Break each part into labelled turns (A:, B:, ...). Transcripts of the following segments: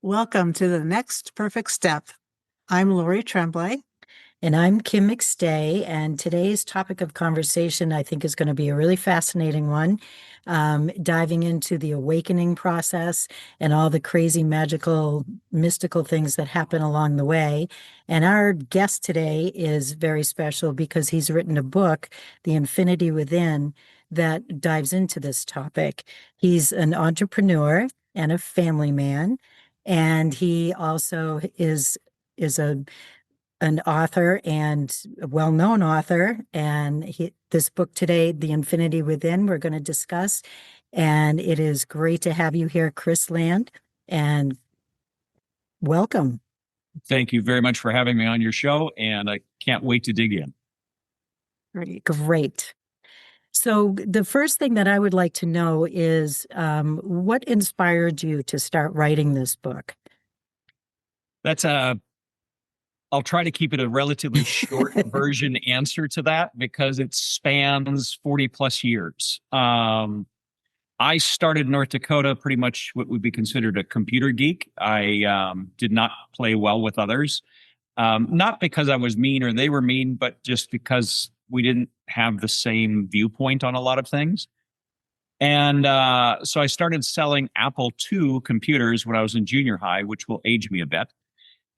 A: Welcome to the next perfect step. I'm Lori Tremblay.
B: And I'm Kim McStay, and today's topic of conversation I think is going to be a really fascinating one, diving into the awakening process and all the crazy, magical, mystical things that happen along the way. And our guest today is very special because he's written a book, The Infinity Within, that dives into this topic. He's an entrepreneur and a family man, and he also is an author and a well-known author. And this book today, The Infinity Within, we're going to discuss. And it is great to have you here, Kris Land, and welcome.
C: Thank you very much for having me on your show, and I can't wait to dig in.
B: Great. So the first thing that I would like to know is what inspired you to start writing this book?
C: I'll try to keep it a relatively short version answer to that because it spans 40 plus years. I started in North Dakota pretty much what would be considered a computer geek. I did not play well with others, not because I was mean or they were mean, but just because we didn't have the same viewpoint on a lot of things. And so I started selling Apple II computers when I was in junior high, which will age me a bit.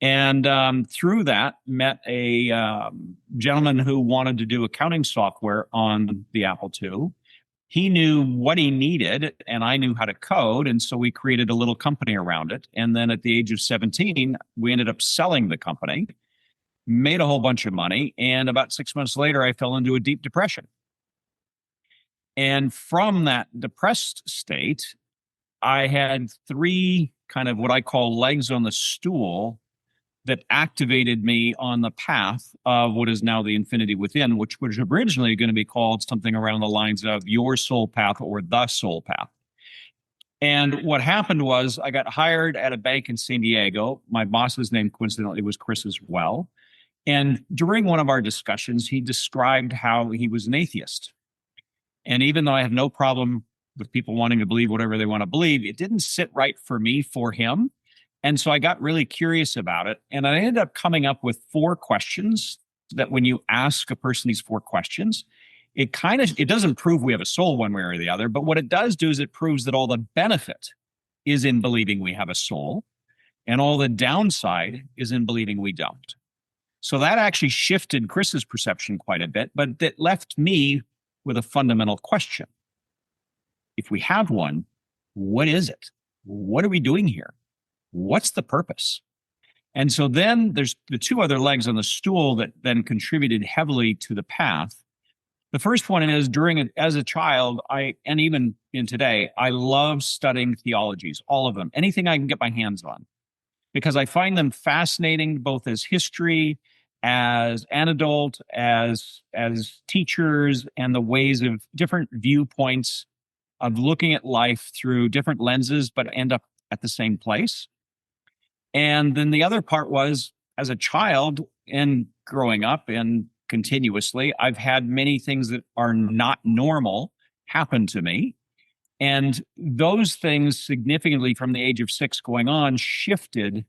C: And through that, met a gentleman who wanted to do accounting software on the Apple II. He knew what he needed, and I knew how to code. And so we created a little company around it. And then at the age of 17, we ended up selling the company, made a whole bunch of money. And about 6 months later, I fell into a deep depression. And from that depressed state, I had three kind of what I call legs on the stool that activated me on the path of what is now the Infinity Within, which was originally going to be called something around the lines of Your Soul Path or The Soul Path. And what happened was I got hired at a bank in San Diego. My boss's name, coincidentally, was Kris as well. And during one of our discussions, he described how he was an atheist. And even though I have no problem with people wanting to believe whatever they want to believe, it didn't sit right for me for him. And so I got really curious about it. And I ended up coming up with 4 questions that when you ask a person these 4 questions, it doesn't prove we have a soul one way or the other. But what it does do is it proves that all the benefit is in believing we have a soul and all the downside is in believing we don't. So that actually shifted Kris's perception quite a bit, but that left me with a fundamental question. If we have one, what is it? What are we doing here? What's the purpose? And so then there's the 2 other legs on the stool that then contributed heavily to the path. The first one is as a child, and even in today, I love studying theologies, all of them, anything I can get my hands on, because I find them fascinating, both as history, as an adult, as teachers, and the ways of different viewpoints of looking at life through different lenses, but end up at the same place. And then the other part was, as a child and growing up and continuously, I've had many things that are not normal happen to me. And those things significantly from the age of 6 going on shifted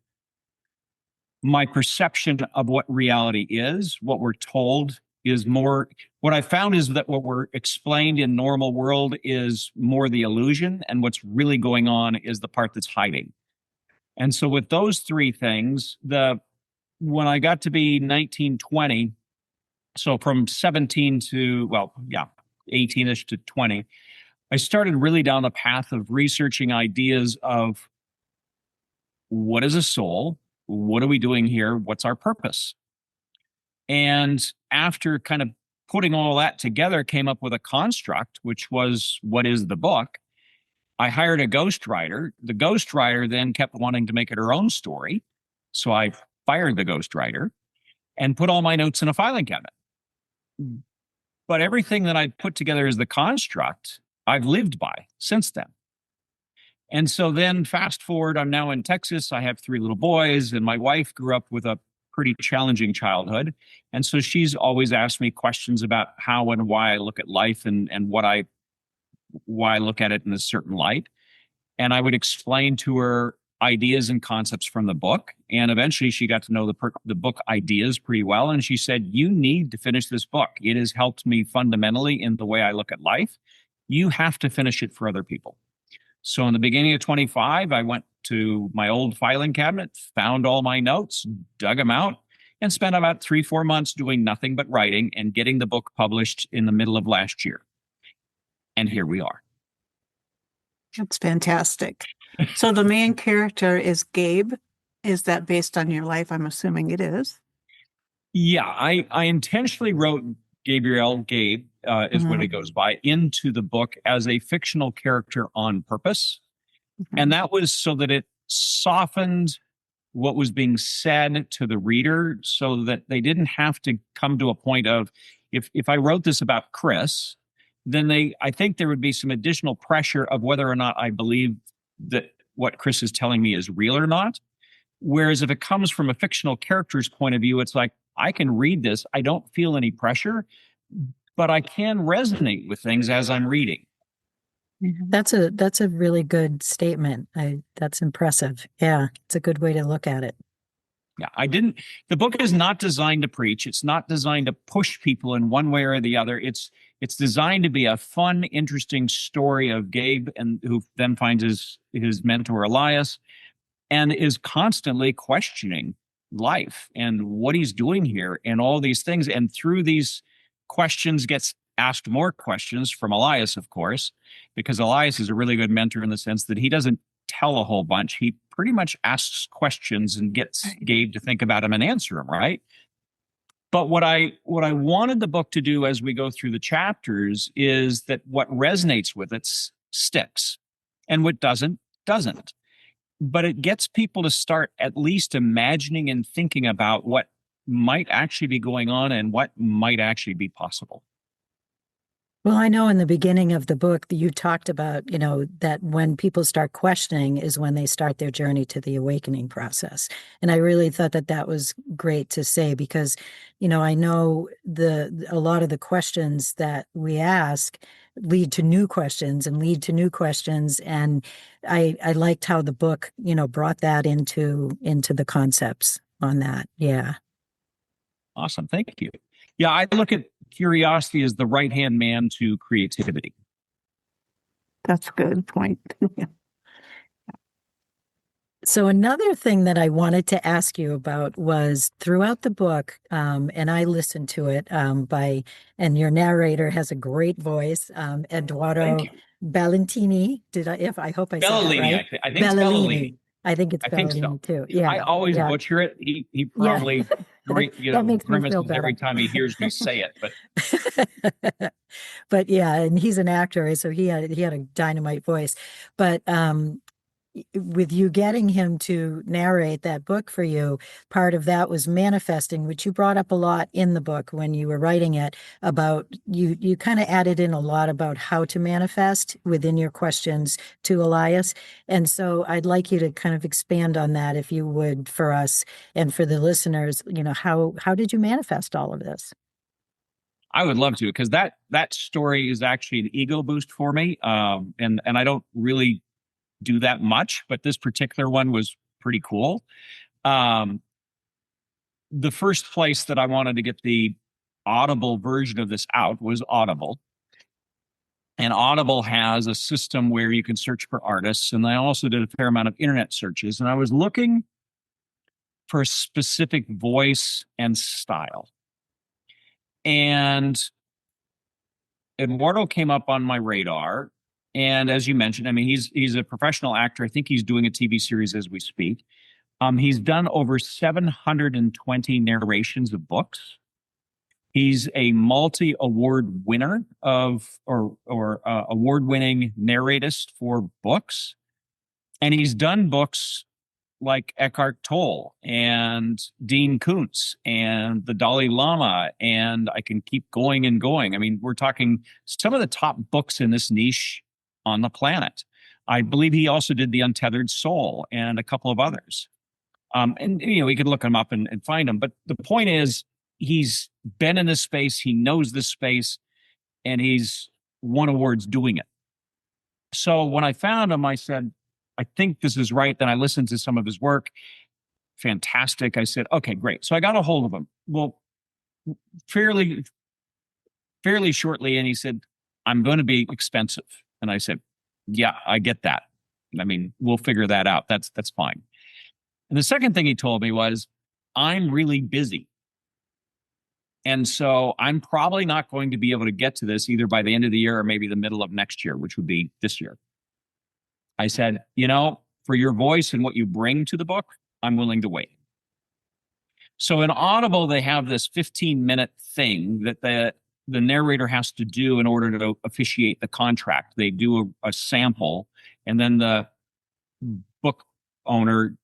C: my perception of what reality is. What we're told is more, what I found is that what we're explained in normal world is more the illusion, and what's really going on is the part that's hiding. And so with those 3 things, when I got to be 19, 20, so from 17 to, 18-ish to 20, I started really down the path of researching ideas of what is a soul? What are we doing here? What's our purpose? And after kind of putting all that together, came up with a construct, which was, what is the book? I hired a ghostwriter. The ghostwriter then kept wanting to make it her own story. So I fired the ghostwriter and put all my notes in a filing cabinet. But everything that I put together as the construct, I've lived by since then. And so then fast forward, I'm now in Texas. I have 3 little boys, and my wife grew up with a pretty challenging childhood. And so she's always asked me questions about how and why I look at life and why I look at it in a certain light. And I would explain to her ideas and concepts from the book. And eventually she got to know the book ideas pretty well. And she said, you need to finish this book. It has helped me fundamentally in the way I look at life. You have to finish it for other people. So in the beginning of 25, I went to my old filing cabinet, found all my notes, dug them out, and spent about 3-4 months doing nothing but writing and getting the book published in the middle of last year. And here we are.
A: That's fantastic. So the main character is Gabe. Is that based on your life? I'm assuming it is.
C: Yeah, I intentionally wrote Gabe is what he goes by, into the book as a fictional character on purpose. And that was so that it softened what was being said to the reader so that they didn't have to come to a point of, if I wrote this about Kris, then I think there would be some additional pressure of whether or not I believe that what Kris is telling me is real or not. Whereas if it comes from a fictional character's point of view, it's like, I can read this. I don't feel any pressure, but I can resonate with things as I'm reading.
B: That's a really good statement. That's impressive. Yeah, it's a good way to look at it.
C: Yeah, the book is not designed to preach. It's not designed to push people in one way or the other. It's designed to be a fun, interesting story of Gabe, and who then finds his mentor Elias, and is constantly questioning life and what he's doing here and all these things. And through these questions gets asked more questions from Elias, of course, because Elias is a really good mentor in the sense that he doesn't tell a whole bunch. He pretty much asks questions and gets Gabe to think about them and answer them, right? But what I wanted the book to do as we go through the chapters is that what resonates with it sticks, and what doesn't. But it gets people to start at least imagining and thinking about what might actually be going on and what might actually be possible.
B: Well, I know in the beginning of the book that you talked about, that when people start questioning is when they start their journey to the awakening process. And I really thought that was great to say because, I know a lot of the questions that we ask lead to new questions and lead to new questions. And I liked how the book, brought that into the concepts on that. Yeah.
C: Awesome. Thank you. Yeah, I look at curiosity as the right-hand man to creativity.
A: That's a good point.
B: So another thing that I wanted to ask you about was throughout the book, and I listened to it and your narrator has a great voice, Eduardo Ballantini. I hope I said that right?
C: I think Bellini.
B: I think it's Bellini
C: so.
B: too. Yeah,
C: I always butcher it. He probably
B: that makes me feel better
C: every time he hears me say it.
B: But yeah, and he's an actor, so he had a dynamite voice. But with you getting him to narrate that book for you, part of that was manifesting, which you brought up a lot in the book when you were writing it, about you kind of added in a lot about how to manifest within your questions to Elias. And so I'd like you to kind of expand on that, if you would, for us and for the listeners. How did you manifest all of this?
C: I would love to, because that story is actually an ego boost for me. And I don't really do that much, but this particular one was pretty cool. The first place that I wanted to get the Audible version of this out was Audible. And Audible has a system where you can search for artists. And I also did a fair amount of internet searches. And I was looking for a specific voice and style. And Eduardo came up on my radar. And as you mentioned, I mean, he's a professional actor. I think he's doing a TV series as we speak. He's done over 720 narrations of books. He's a multi-award winner or award-winning narratist for books. And he's done books like Eckhart Tolle and Dean Koontz and the Dalai Lama, and I can keep going and going. I mean, we're talking some of the top books in this niche on the planet. I believe he also did The Untethered Soul and a couple of others. And we could look him up and find him. But the point is, he's been in this space, he knows this space, and he's won awards doing it. So when I found him, I said, I think this is right. Then I listened to some of his work. Fantastic. I said, okay, great. So I got a hold of him. Well, fairly shortly. And he said, I'm going to be expensive. And I said, yeah, I get that. I mean, we'll figure that out. That's fine. And the second thing he told me was, I'm really busy. And so I'm probably not going to be able to get to this either by the end of the year or maybe the middle of next year, which would be this year. I said, for your voice and what you bring to the book, I'm willing to wait. So in Audible, they have this 15-minute thing that the narrator has to do in order to officiate the contract. They do a sample, and then the book owner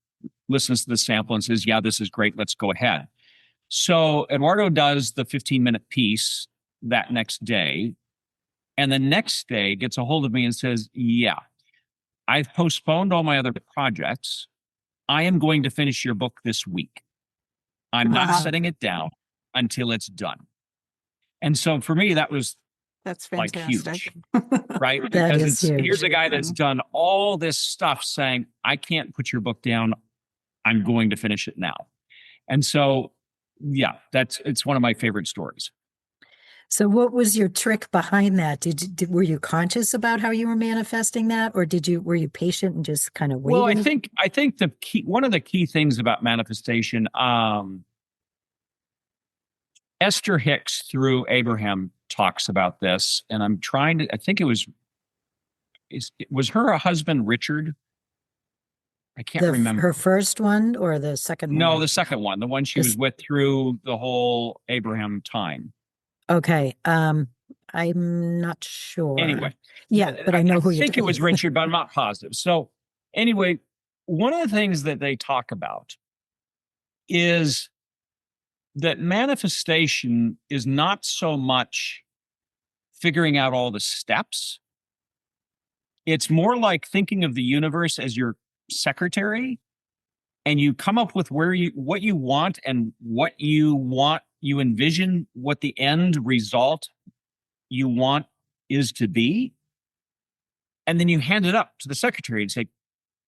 C: listens to the sample and says, yeah, this is great. Let's go ahead. So Eduardo does the 15-minute piece that next day. And the next day gets a hold of me and says, yeah, I've postponed all my other projects. I am going to finish your book this week. I'm not setting it down until it's done. And so for me, that's
A: fantastic.
C: Huge, right?
B: That
C: Because
B: is huge.
C: Here's a guy that's done all this stuff saying, I can't put your book down. I'm going to finish it now. And so, yeah, it's one of my favorite stories.
B: So what was your trick behind that? Were you conscious about how you were manifesting that, or were you patient and just kind of waiting?
C: Well, I think one of the key things about manifestation, Esther Hicks through Abraham talks about this, and I think it was her husband, Richard? I can't remember.
B: Her first one or the second one?
C: No, the second one, the one she was with through the whole Abraham time.
B: Okay. I'm not sure.
C: Anyway.
B: Yeah, but I know who you're
C: I think it was Richard, but I'm not positive. So anyway, one of the things that they talk about is that manifestation is not so much figuring out all the steps. It's more like thinking of the universe as your secretary, and you come up with what you want and what you want. You envision what the end result you want is to be. And then you hand it up to the secretary and say,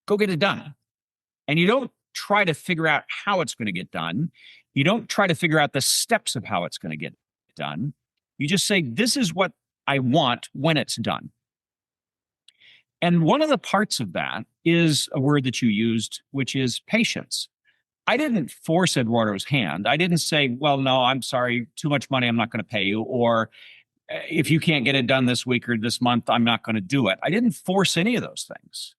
C: go get it done. And you don't try to figure out how it's going to get done. You don't try to figure out the steps of how it's going to get done. You just say, this is what I want when it's done. And one of the parts of that is a word that you used, which is patience. I didn't force Eduardo's hand. I didn't say, well, no, I'm sorry, too much money, I'm not going to pay you. Or if you can't get it done this week or this month, I'm not going to do it. I didn't force any of those things.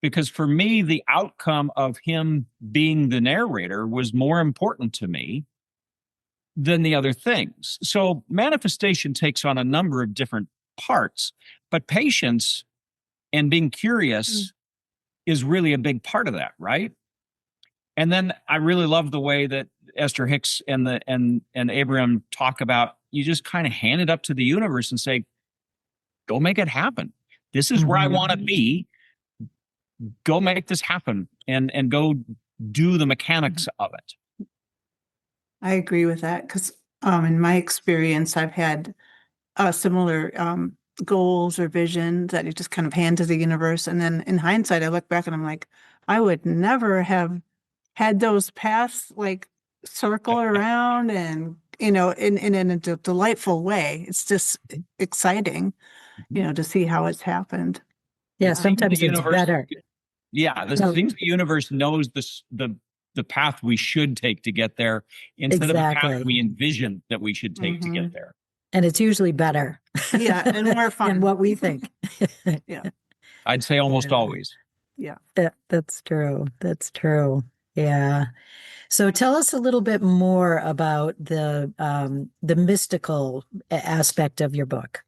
C: Because for me, the outcome of him being the narrator was more important to me than the other things. So manifestation takes on a number of different parts, but patience and being curious is really a big part of that, right? And then I really love the way that Esther Hicks and Abraham talk about, you just kind of hand it up to the universe and say, go make it happen. This is where I want to be. Go make this happen and go do the mechanics of it.
A: I agree with that because in my experience, I've had similar goals or visions that you just kind of hand to the universe. And then in hindsight, I look back and I'm like, I would never have had those paths like circle around and, in a delightful way. It's just exciting, to see how it's happened.
B: Yeah, sometimes it's better.
C: Yeah, the universe knows the path we should take to get there instead of the path we envision that we should take to get there.
B: And it's usually better.
A: Yeah, and more fun.
B: than what we think.
A: Yeah.
C: I'd say almost always.
A: Yeah.
B: That's true. That's true. Yeah. So tell us a little bit more about the mystical aspect of your book.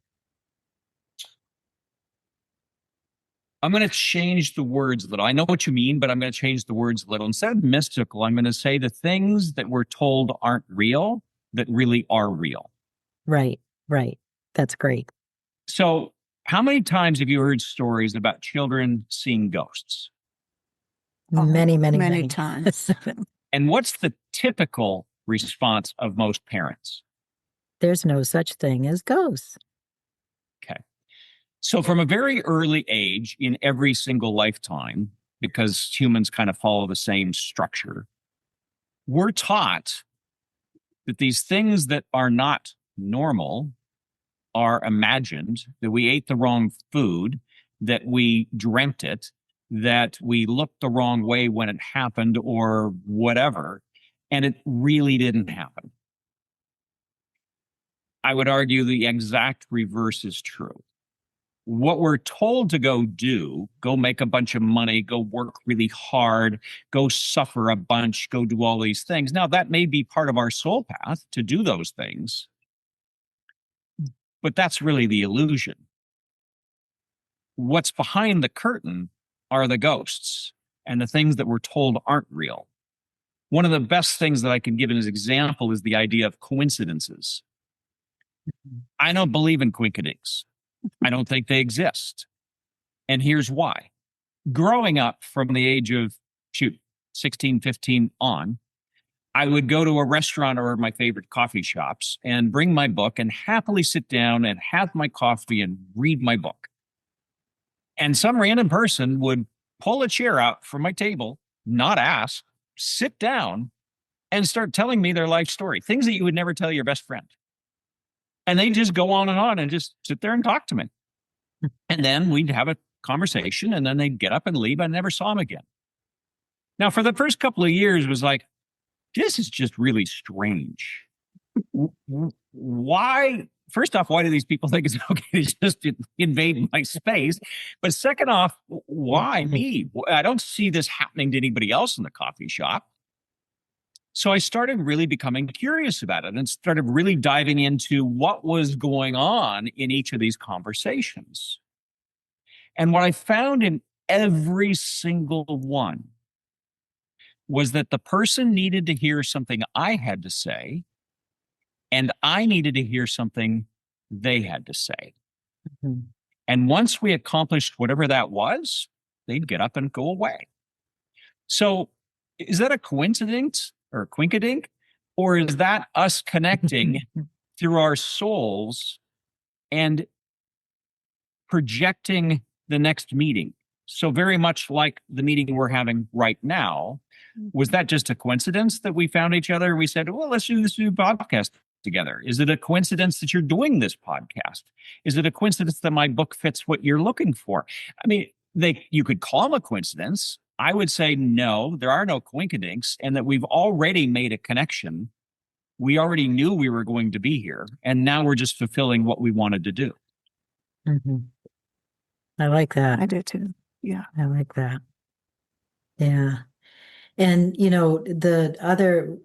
C: I'm going to change the words a little. I know what you mean, but I'm going to change the words a little. Instead of mystical, I'm going to say the things that we're told aren't real, that really are real.
B: Right. That's great.
C: So how many times have you heard stories about children seeing ghosts?
B: Many
A: times.
C: And what's the typical response of most parents?
B: There's no such thing as ghosts.
C: Okay. So from a very early age in every single lifetime, because humans kind of follow the same structure, we're taught that these things that are not normal are imagined, that we ate the wrong food, that we dreamt it, that we looked the wrong way when it happened or whatever, and it really didn't happen. I would argue the exact reverse is true. What we're told to go do, go make a bunch of money, go work really hard, go suffer a bunch, go do all these things. Now, that may be part of our soul path to do those things, but that's really the illusion. What's behind the curtain are the ghosts and the things that we're told aren't real. One of the best things that I can give as an example is the idea of coincidences. I don't believe in coincidences. I don't think they exist. And here's why. Growing up from the age of, 16, 15 on, I would go to a restaurant or my favorite coffee shops and bring my book and happily sit down and have my coffee and read my book. And some random person would pull a chair out from my table, not ask, sit down, and start telling me their life story, things that you would never tell your best friend. And they just go on and just sit there and talk to me. And then we'd have a conversation, and then they'd get up and leave. I never saw them again. Now, for the first couple of years, it was like, this is just really strange. Why? First off, why do these people think it's okay to just invade my space? But second off, why me? I don't see this happening to anybody else in the coffee shop. So I started really becoming curious about it and started really diving into what was going on in each of these conversations. And what I found in every single one was that the person needed to hear something I had to say, and I needed to hear something they had to say.
B: Mm-hmm.
C: And once we accomplished whatever that was, they'd get up and go away. So is that a coincidence or a quinkadink? Or is that us connecting through our souls and projecting the next meeting? So very much like the meeting we're having right now, was that just a coincidence that we found each other and we said, well, let's do this new podcast together? Is it a coincidence that you're doing this podcast? Is it a coincidence that my book fits what you're looking for? I mean, you could call them a coincidence. I would say no, there are no coincidences, and that we've already made a connection. We already knew we were going to be here, and now we're just fulfilling what we wanted to do.
B: Mm-hmm. I like that.
A: I do too. Yeah.
B: I like that. Yeah. And, the other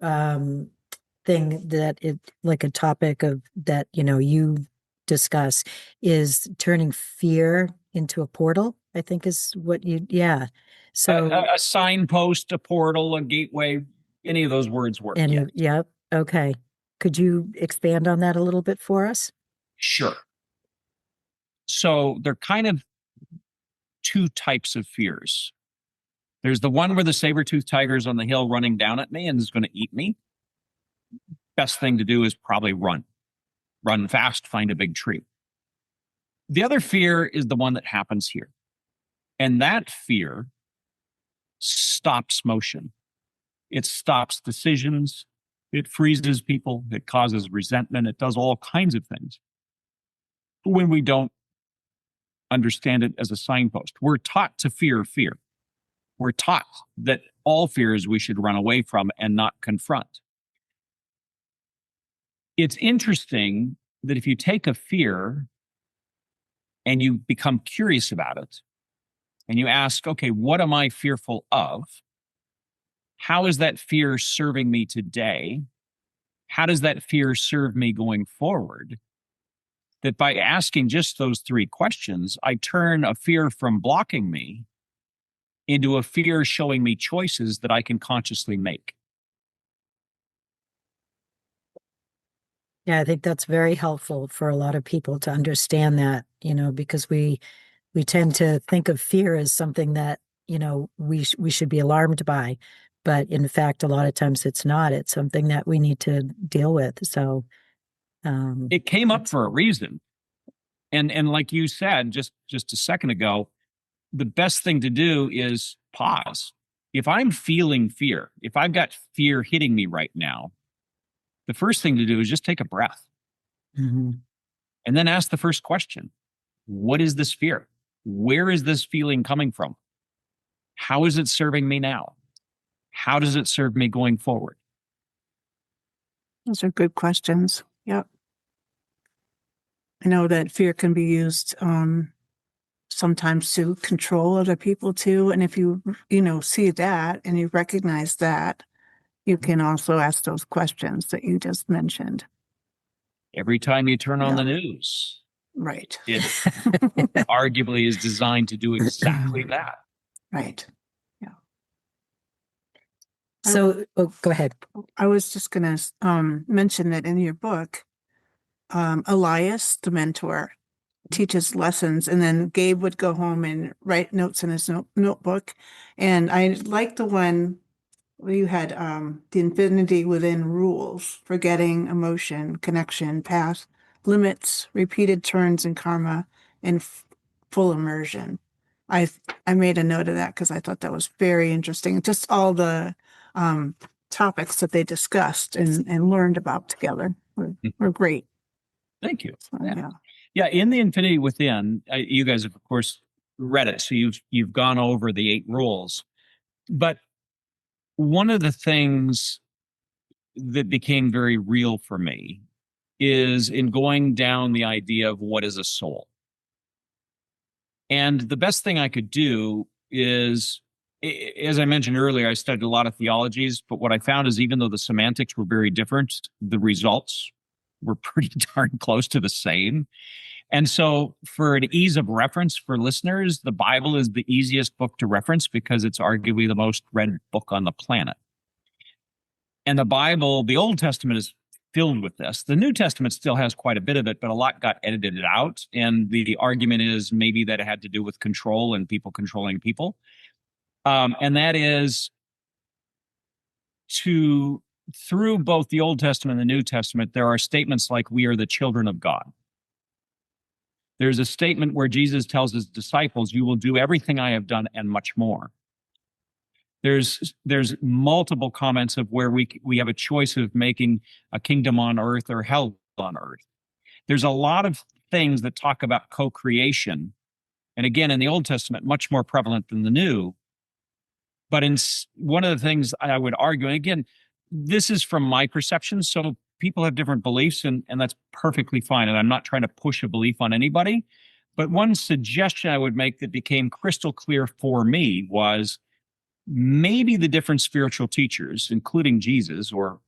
B: thing that like a topic of that, you discuss is turning fear into a portal, I think is what yeah. So
C: a signpost, a portal, a gateway, any of those words work.
B: Yep. Okay. Could you expand on that a little bit for us?
C: Sure. So they're kind of two types of fears. There's the one where the saber-toothed tiger's on the hill running down at me and is going to eat me. Best thing to do is probably run. Run fast, find a big tree. The other fear is the one that happens here. And that fear stops motion. It stops decisions. It freezes people. It causes resentment. It does all kinds of things. When we don't understand it as a signpost, we're taught to fear fear. We're taught that all fears we should run away from and not confront. It's interesting that if you take a fear and you become curious about it, and you ask, okay, what am I fearful of? How is that fear serving me today? How does that fear serve me going forward? That by asking just those three questions, I turn a fear from blocking me into a fear showing me choices that I can consciously make.
B: Yeah, I think that's very helpful for a lot of people to understand that, because we tend to think of fear as something that, we should be alarmed by. But in fact, a lot of times it's not. It's something that we need to deal with. So
C: it came up for a reason. And like you said just a second ago, the best thing to do is pause. If I'm feeling fear, if I've got fear hitting me right now, the first thing to do is just take a breath
B: Mhm.
C: and then ask the first question. What is this fear? Where is this feeling coming from? How is it serving me now? How does it serve me going forward?
A: Those are good questions. Yep. I know that fear can be used sometimes to control other people too. And if you, see that and you recognize that, you can also ask those questions that you just mentioned.
C: Every time you turn on
A: Yeah.
C: the news,
A: Right.
C: it arguably is designed to do exactly that.
A: Right. Yeah.
B: So, go ahead.
A: I was just going to mention that in your book, Elias, the mentor, teaches lessons, and then Gabe would go home and write notes in his notebook. And I like the one where you had the infinity within rules, forgetting, emotion, connection, path, limits, repeated turns in karma, and full immersion. I I made a note of that because I thought that was very interesting. Just all the um, topics that they discussed and learned about together were great.
C: Thank you.
A: So,
C: Yeah.
A: yeah.
C: Yeah, in the Infinity Within, you guys have of course read it, so you've gone over the 8 rules. But one of the things that became very real for me is in going down the idea of what is a soul. And the best thing I could do is, as I mentioned earlier, I studied a lot of theologies, but what I found is even though the semantics were very different, the results were pretty darn close to the same. And so, for an ease of reference for listeners, the Bible is the easiest book to reference because it's arguably the most read book on the planet. And the Bible, the Old Testament is filled with this. The New Testament still has quite a bit of it, but a lot got edited out. And the argument is maybe that it had to do with control and people controlling people. And that is through both the Old Testament and the New Testament, there are statements like, we are the children of God. There's a statement where Jesus tells his disciples, you will do everything I have done and much more. There's multiple comments of where we have a choice of making a kingdom on earth or hell on earth. There's a lot of things that talk about co-creation. And again, in the Old Testament, much more prevalent than the New. But one of the things I would argue, and again, this is from my perception, so people have different beliefs, and that's perfectly fine. And I'm not trying to push a belief on anybody. But one suggestion I would make that became crystal clear for me was maybe the different spiritual teachers, including Jesus, or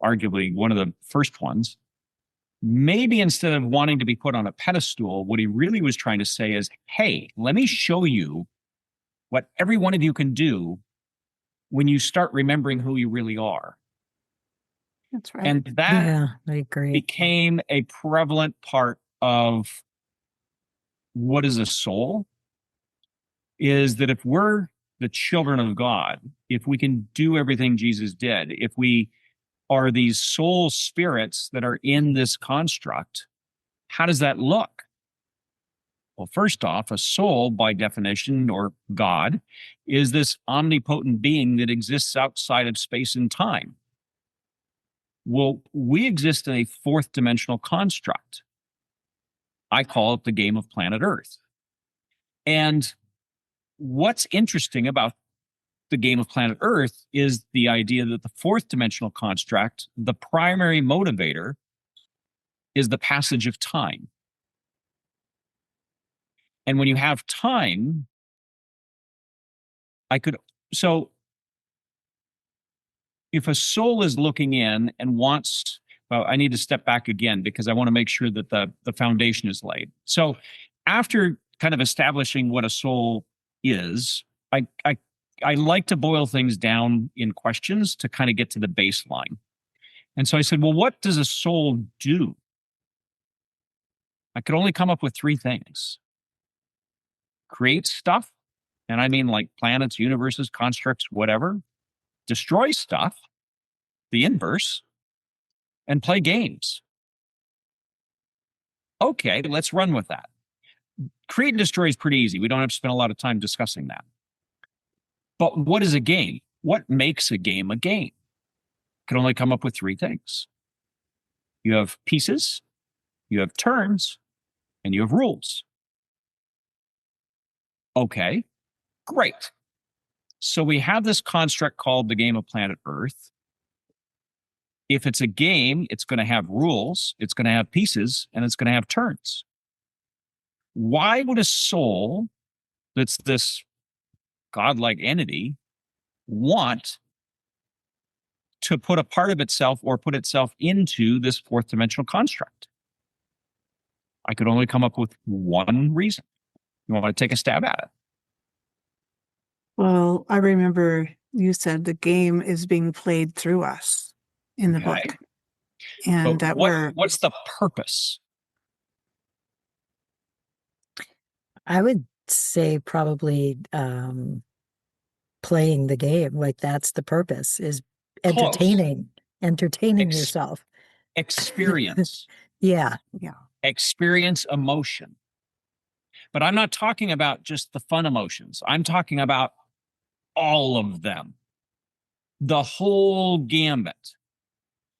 C: arguably one of the first ones, maybe instead of wanting to be put on a pedestal, what he really was trying to say is, hey, let me show you what every one of you can do when you start remembering who you really are.
A: That's right.
C: And that
B: Yeah, I agree.
C: became a prevalent part of what is a soul, is that if we're the children of God, if we can do everything Jesus did, if we are these soul spirits that are in this construct, how does that look? Well, first off, a soul, by definition, or God, is this omnipotent being that exists outside of space and time. Well, we exist in a 4th dimensional construct. I call it the game of planet Earth. And what's interesting about the game of planet Earth is the idea that the 4th dimensional construct, the primary motivator, is the passage of time. And when you have time, so if a soul is looking in and wants, well, I need to step back again because I want to make sure that the foundation is laid. So after kind of establishing what a soul is, I like to boil things down in questions to kind of get to the baseline. And so I said, well, what does a soul do? I could only come up with 3 things. Create stuff, and I mean like planets, universes, constructs, whatever. Destroy stuff, the inverse, and play games. Okay, let's run with that. Create and destroy is pretty easy. We don't have to spend a lot of time discussing that. But what is a game? What makes a game a game? Can only come up with three things. You have pieces, you have turns, and you have rules. Okay, great. So we have this construct called the game of planet Earth. If it's a game, it's going to have rules, it's going to have pieces, and it's going to have turns. Why would a soul that's this godlike entity want to put a part of itself or put itself into this fourth dimensional construct? I could only come up with one reason. You want to take a stab at it?
A: Well, I remember you said the game is being played through us in the
C: Okay.
A: book. And
C: But what's the purpose?
B: I would say probably playing the game. Like that's the purpose, is entertaining yourself.
C: Experience.
B: Yeah.
C: Experience emotion. But I'm not talking about just the fun emotions. I'm talking about all of them. The whole gambit.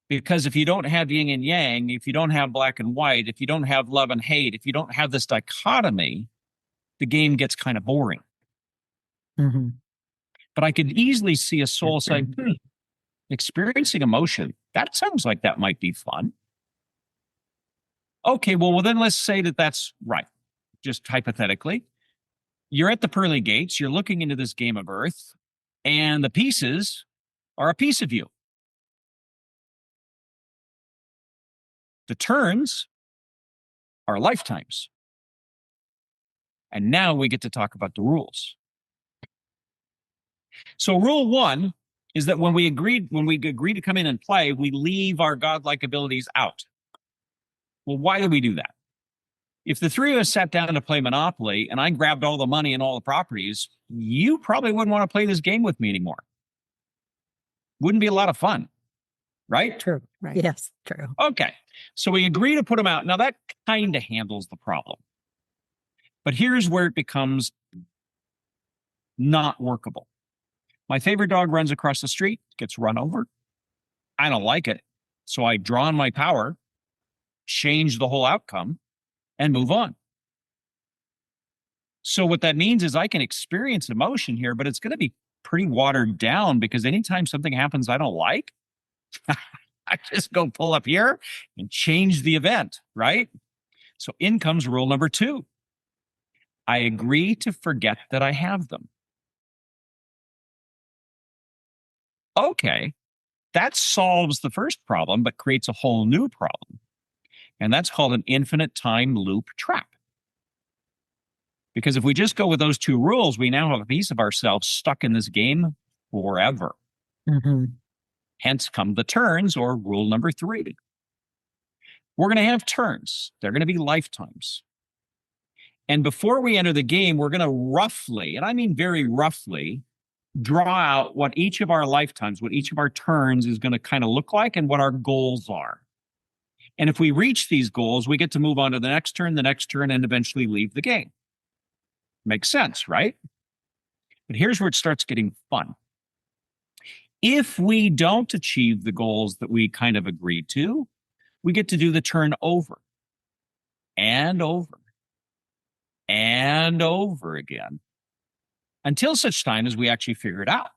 C: Because if you don't have yin and yang, if you don't have black and white, if you don't have love and hate, if you don't have this dichotomy, the game gets kind of boring.
B: Mm-hmm.
C: But I could easily see a soul saying, experiencing emotion, that sounds like that might be fun. Okay, well, then let's say that that's right. Just hypothetically, you're at the pearly gates, you're looking into this game of Earth, and the pieces are a piece of you. The turns are lifetimes. And now we get to talk about the rules. So rule one is that when we agree to come in and play, we leave our godlike abilities out. Well, why do we do that? If the three of us sat down to play Monopoly and I grabbed all the money and all the properties, you probably wouldn't want to play this game with me anymore. Wouldn't be a lot of fun, right?
B: True.
A: Right.
B: Yes, true.
C: Okay. So we agree to put them out. Now that kind of handles the problem. But here's where it becomes not workable. My favorite dog runs across the street, gets run over. I don't like it. So I draw on my power, change the whole outcome, and move on. So what that means is I can experience emotion here, but it's going to be pretty watered down because anytime something happens I don't like, I just go pull up here and change the event, right? So in comes rule number 2. I agree to forget that I have them. Okay, that solves the first problem, but creates a whole new problem. And that's called an infinite time loop trap. Because if we just go with those 2 rules, we now have a piece of ourselves stuck in this game forever.
B: Mm-hmm.
C: Hence come the turns, or rule number 3. We're going to have turns. They're going to be lifetimes. And before we enter the game, we're going to roughly, and I mean very roughly, draw out what each of our lifetimes, what each of our turns is going to kind of look like and what our goals are. And if we reach these goals, we get to move on to the next turn, and eventually leave the game. Makes sense, right? But here's where it starts getting fun. If we don't achieve the goals that we kind of agreed to, we get to do the turn over and over and over again until such time as we actually figure it out.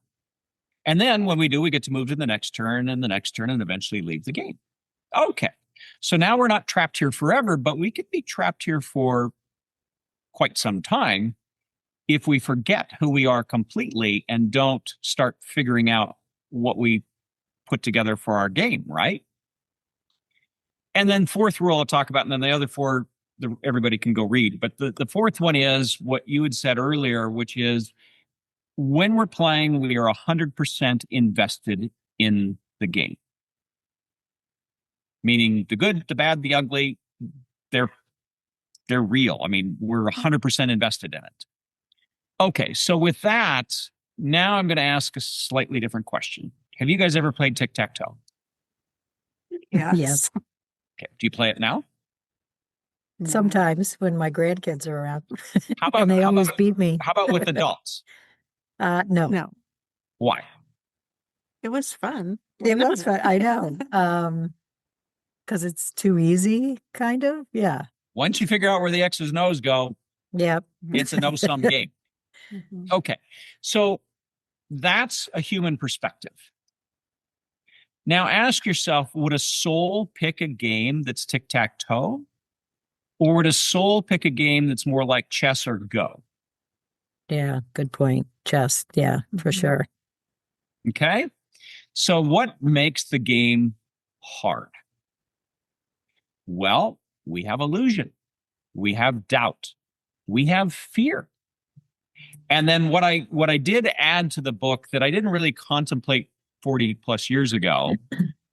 C: And then when we do, we get to move to the next turn and eventually leave the game. Okay. So now we're not trapped here forever, but we could be trapped here for quite some time if we forget who we are completely and don't start figuring out what we put together for our game, right? And then fourth rule I'll talk about, and then the other 4, everybody can go read. But the fourth one is what you had said earlier, which is when we're playing, we are 100% invested in the game. Meaning the good, the bad, the ugly, they're real. I mean, we're 100% invested in it. Okay, so with that, now I'm going to ask a slightly different question. Have you guys ever played tic-tac-toe?
A: Yes.
B: Yes.
C: Okay, do you play it now?
B: Sometimes when my grandkids are around.
C: How about
B: And they
C: how
B: always
C: about
B: beat me.
C: how about with adults?
B: No,
A: No,
C: Why?
A: it was fun.
B: it was fun. I know. Because it's too easy, kind of. Yeah.
C: Once you figure out where the X's and O's go,
B: Yep.
C: it's a no-sum game.
A: Mhm.
C: Okay, so that's a human perspective. Now ask yourself, would a soul pick a game that's tic-tac-toe? Or would a soul pick a game that's more like chess or Go?
B: Yeah. Good point. Chess. Yeah, for
A: Mhm.
B: sure.
C: Okay, so what makes the game hard? Well, we have illusion, we have doubt, we have fear. And then what I did add to the book that I didn't really contemplate 40 plus years ago,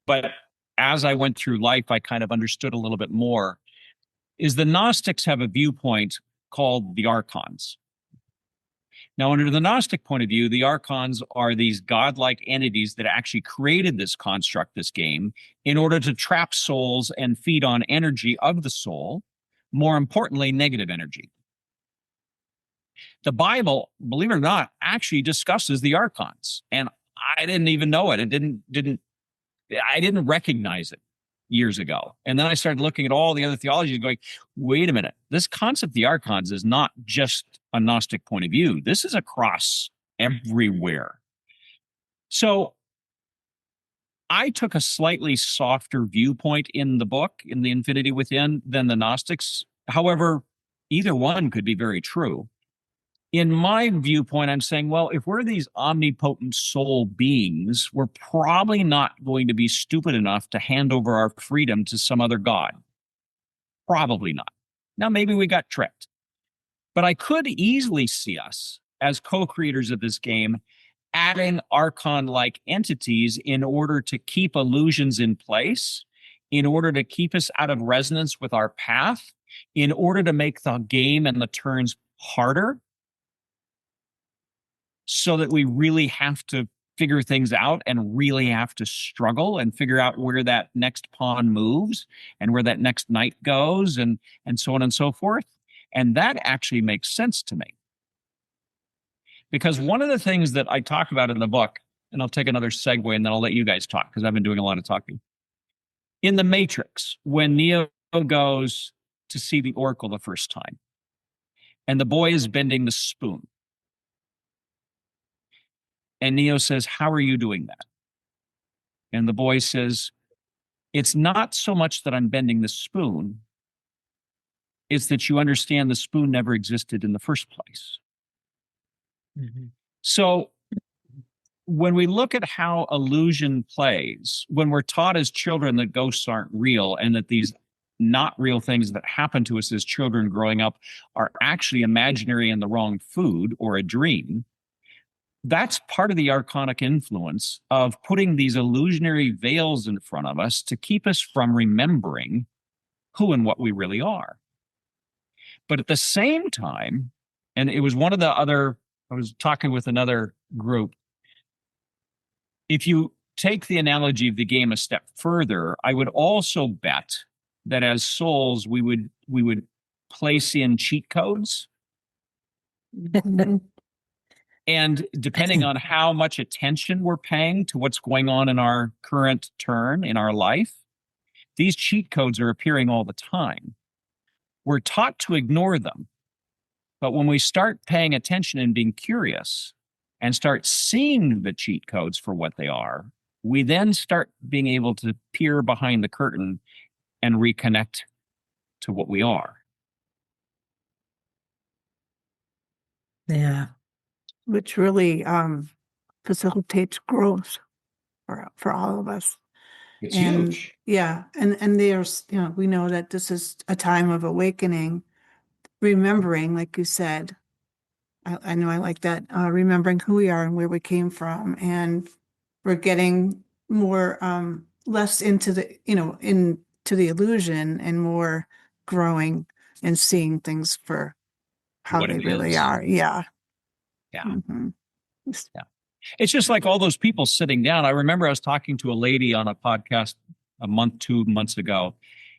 C: but as I went through life, I kind of understood a little bit more, is the Gnostics have a viewpoint called the archons. Now, under the Gnostic point of view, the archons are these godlike entities that actually created this construct, this game, in order to trap souls and feed on energy of the soul, more importantly, negative energy. The Bible, believe it or not, actually discusses the archons, and I didn't even know it. I didn't recognize it years ago. And then I started looking at all the other theologies going, wait a minute, this concept of the archons is not just a Gnostic point of view. This is across everywhere. So I took a slightly softer viewpoint in the book, in The Infinity Within, than the Gnostics. However, either one could be very true. In my viewpoint, I'm saying, well, if we're these omnipotent soul beings, we're probably not going to be stupid enough to hand over our freedom to some other god. Probably not. Now, maybe we got tricked. But I could easily see us as co-creators of this game adding archon-like entities in order to keep illusions in place, in order to keep us out of resonance with our path, in order to make the game and the turns harder, so that we really have to figure things out and really have to struggle and figure out where that next pawn moves and where that next knight goes and so on and so forth. And that actually makes sense to me. Because one of the things that I talk about in the book, and I'll take another segue and then I'll let you guys talk because I've been doing a lot of talking. In The Matrix, when Neo goes to see the Oracle the first time, and the boy is bending the spoon, and Neo says, "How are you doing that?" And the boy says, "It's not so much that I'm bending the spoon, it's that you understand the spoon never existed in the first place."
B: Mm-hmm.
C: So when we look at how illusion plays, when we're taught as children that ghosts aren't real and that these not real things that happen to us as children growing up are actually imaginary and the wrong food or a dream, that's part of the archonic influence of putting these illusionary veils in front of us to keep us from remembering who and what we really are. But at the same time, and it was one of the other, I was talking with another group. If you take the analogy of the game a step further, I would also bet that as souls, we would place in cheat codes. And depending on how much attention we're paying to what's going on in our current turn in our life, these cheat codes are appearing all the time. We're taught to ignore them. But when we start paying attention and being curious and start seeing the cheat codes for what they are, we then start being able to peer behind the curtain and reconnect to what we are.
B: Yeah.
A: Which really facilitates growth for all of us.
C: It's
A: And
C: huge.
A: yeah, and there's, we know that this is a time of awakening, remembering, like you said, I know I like that, remembering who we are and where we came from, and we're getting more less into the, into the illusion and more growing and seeing things for how
C: What
A: they
C: it
A: really
C: is.
A: are. Yeah.
C: Yeah.
A: Mhm.
C: Yeah. It's just like all those people sitting down. I remember I was talking to a lady on a podcast a month, 2 months ago,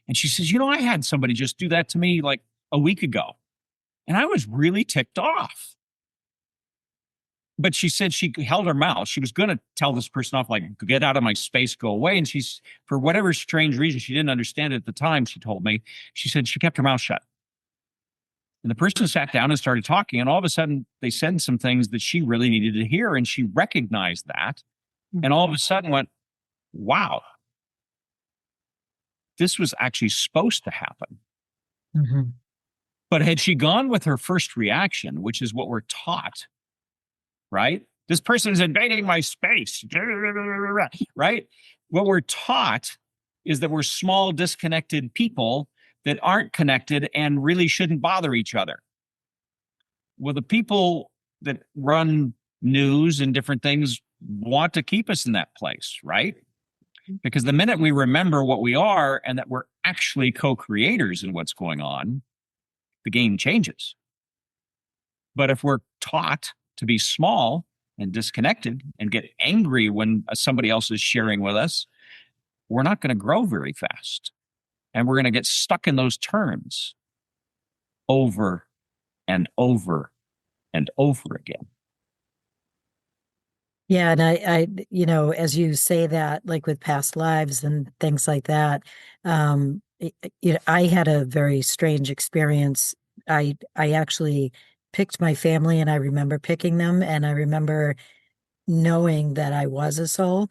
C: And she says, I had somebody just do that to me like a week ago. And I was really ticked off. But she said she held her mouth. She was going to tell this person off, like, get out of my space, go away. And she's, for whatever strange reason, she didn't understand it at the time, she told me, she said she kept her mouth shut. And the person sat down and started talking. And all of a sudden, they said some things that she really needed to hear. And she recognized that. And all of a sudden went, wow, this was actually supposed to happen.
B: Mm-hmm.
C: But had she gone with her first reaction, which is what we're taught, right? This person is invading my space, right? What we're taught is that we're small, disconnected people that aren't connected and really shouldn't bother each other. Well, the people that run news and different things want to keep us in that place, right? Because the minute we remember what we are and that we're actually co-creators in what's going on, the game changes. But if we're taught to be small and disconnected and get angry when somebody else is sharing with us, we're not going to grow very fast. And we're going to get stuck in those terms over and over and over again.
B: Yeah, and as you say that, like with past lives and things like that, I had a very strange experience. I actually picked my family, and I remember picking them, and I remember knowing that I was a soul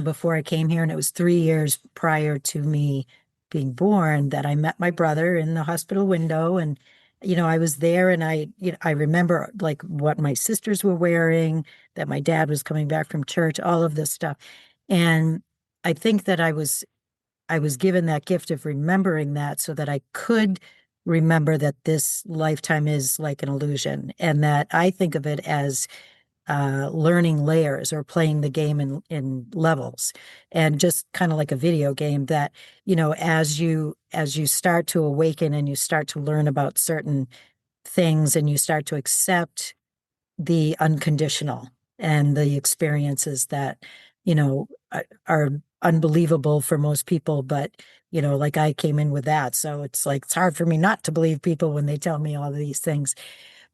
B: before I came here, and it was 3 years prior to me being born that I met my brother in the hospital window, and I was there, and I remember like what my sisters were wearing, that my dad was coming back from church, all of this stuff. And I think that I was given that gift of remembering that so that I could remember that this lifetime is like an illusion, and that I think of it as learning layers or playing the game in levels, and just kind of like a video game that, as you start to awaken and you start to learn about certain things and you start to accept the unconditional and the experiences that, are unbelievable for most people. But, like I came in with that. So it's like, it's hard for me not to believe people when they tell me all of these things.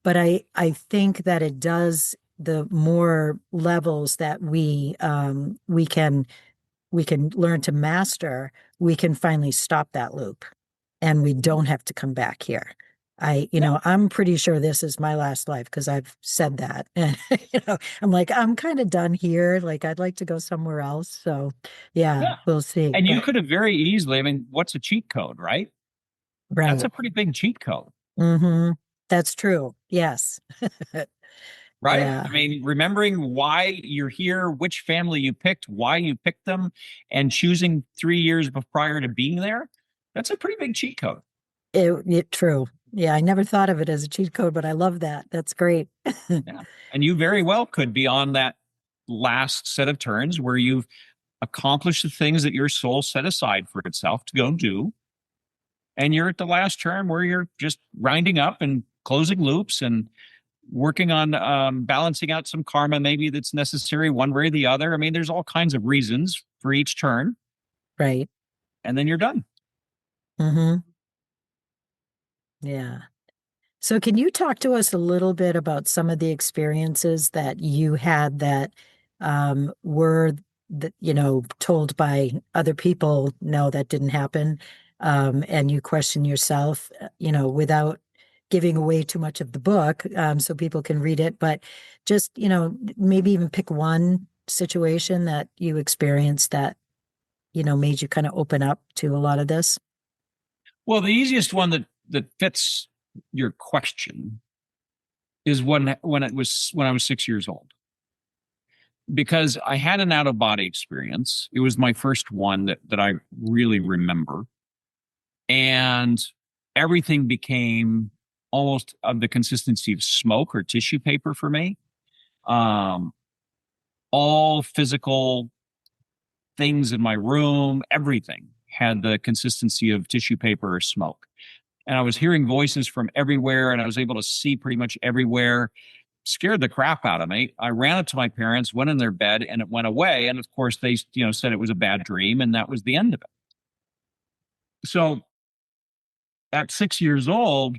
B: But I think that it does, the more levels that we can learn to master, we can finally stop that loop, and we don't have to come back here. I'm pretty sure this is my last life because I've said that. And, I'm like, I'm kind of done here. Like, I'd like to go somewhere else. So, yeah, we'll see.
C: And you could have very easily, what's a cheat code, right?
B: Right.
C: That's a pretty big cheat code.
B: Mm-hmm. That's true. Yes.
C: Right?
B: Yeah.
C: Remembering why you're here, which family you picked, why you picked them, and choosing 3 years prior to being there, that's a pretty big cheat code.
B: True. Yeah, I never thought of it as a cheat code, but I love that. That's great.
C: Yeah. And you very well could be on that last set of turns where you've accomplished the things that your soul set aside for itself to go do. And you're at the last term where you're just winding up and closing loops and working on balancing out some karma maybe that's necessary one way or the other. There's all kinds of reasons for each turn.
B: Right.
C: And then you're done.
B: Mm-hmm. Yeah. So can you talk to us a little bit about some of the experiences that you had that were told by other people, no, that didn't happen, and you question yourself, without giving away too much of the book, so people can read it, but just, maybe even pick one situation that you experienced that, made you kind of open up to a lot of this?
C: Well, the easiest one that fits your question is when I was 6 years old, because I had an out of body experience. It was my first one that I really remember, and everything became almost of the consistency of smoke or tissue paper for me. All physical things in my room, everything had the consistency of tissue paper or smoke. And I was hearing voices from everywhere, and I was able to see pretty much everywhere. Scared the crap out of me. I ran up to my parents, went in their bed, and it went away. And of course, they said it was a bad dream, and that was the end of it. So at 6 years old,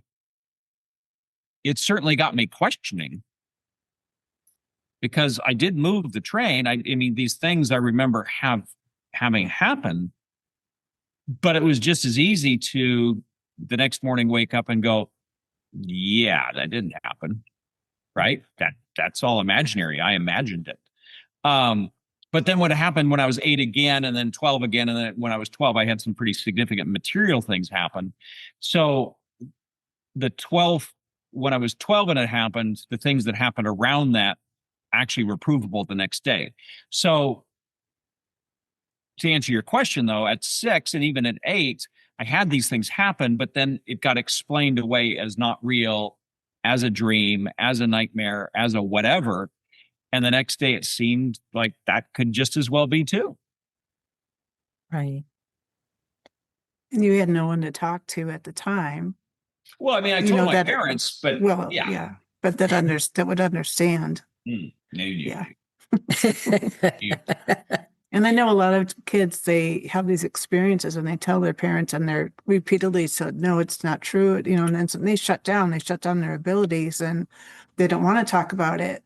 C: it certainly got me questioning, because I did move the train. I mean, these things I remember having happen, but it was just as easy to the next morning wake up and go, yeah, that didn't happen. Right? That's all imaginary. I imagined it. But then what happened when I was 8 again, and then 12 again, and then when I was 12, I had some pretty significant material things happen. So the 12, when I was 12 and it happened, the things that happened around that actually were provable the next day. So to answer your question, though, at 6 and even at 8, I had these things happen, but then it got explained away as not real, as a dream, as a nightmare, as a whatever. And the next day it seemed like that could just as well be too.
B: Right.
A: And you had no one to talk to at the time.
C: Well, I mean, I
A: You
C: told
A: know
C: my
A: that-
C: parents, but
A: Well,
C: yeah.
A: yeah, but that would understand.
C: Yeah.
A: And I know a lot of kids, they have these experiences and they tell their parents and they're repeatedly said, no, it's not true. You know, and then they shut down their abilities and they don't want to talk about it.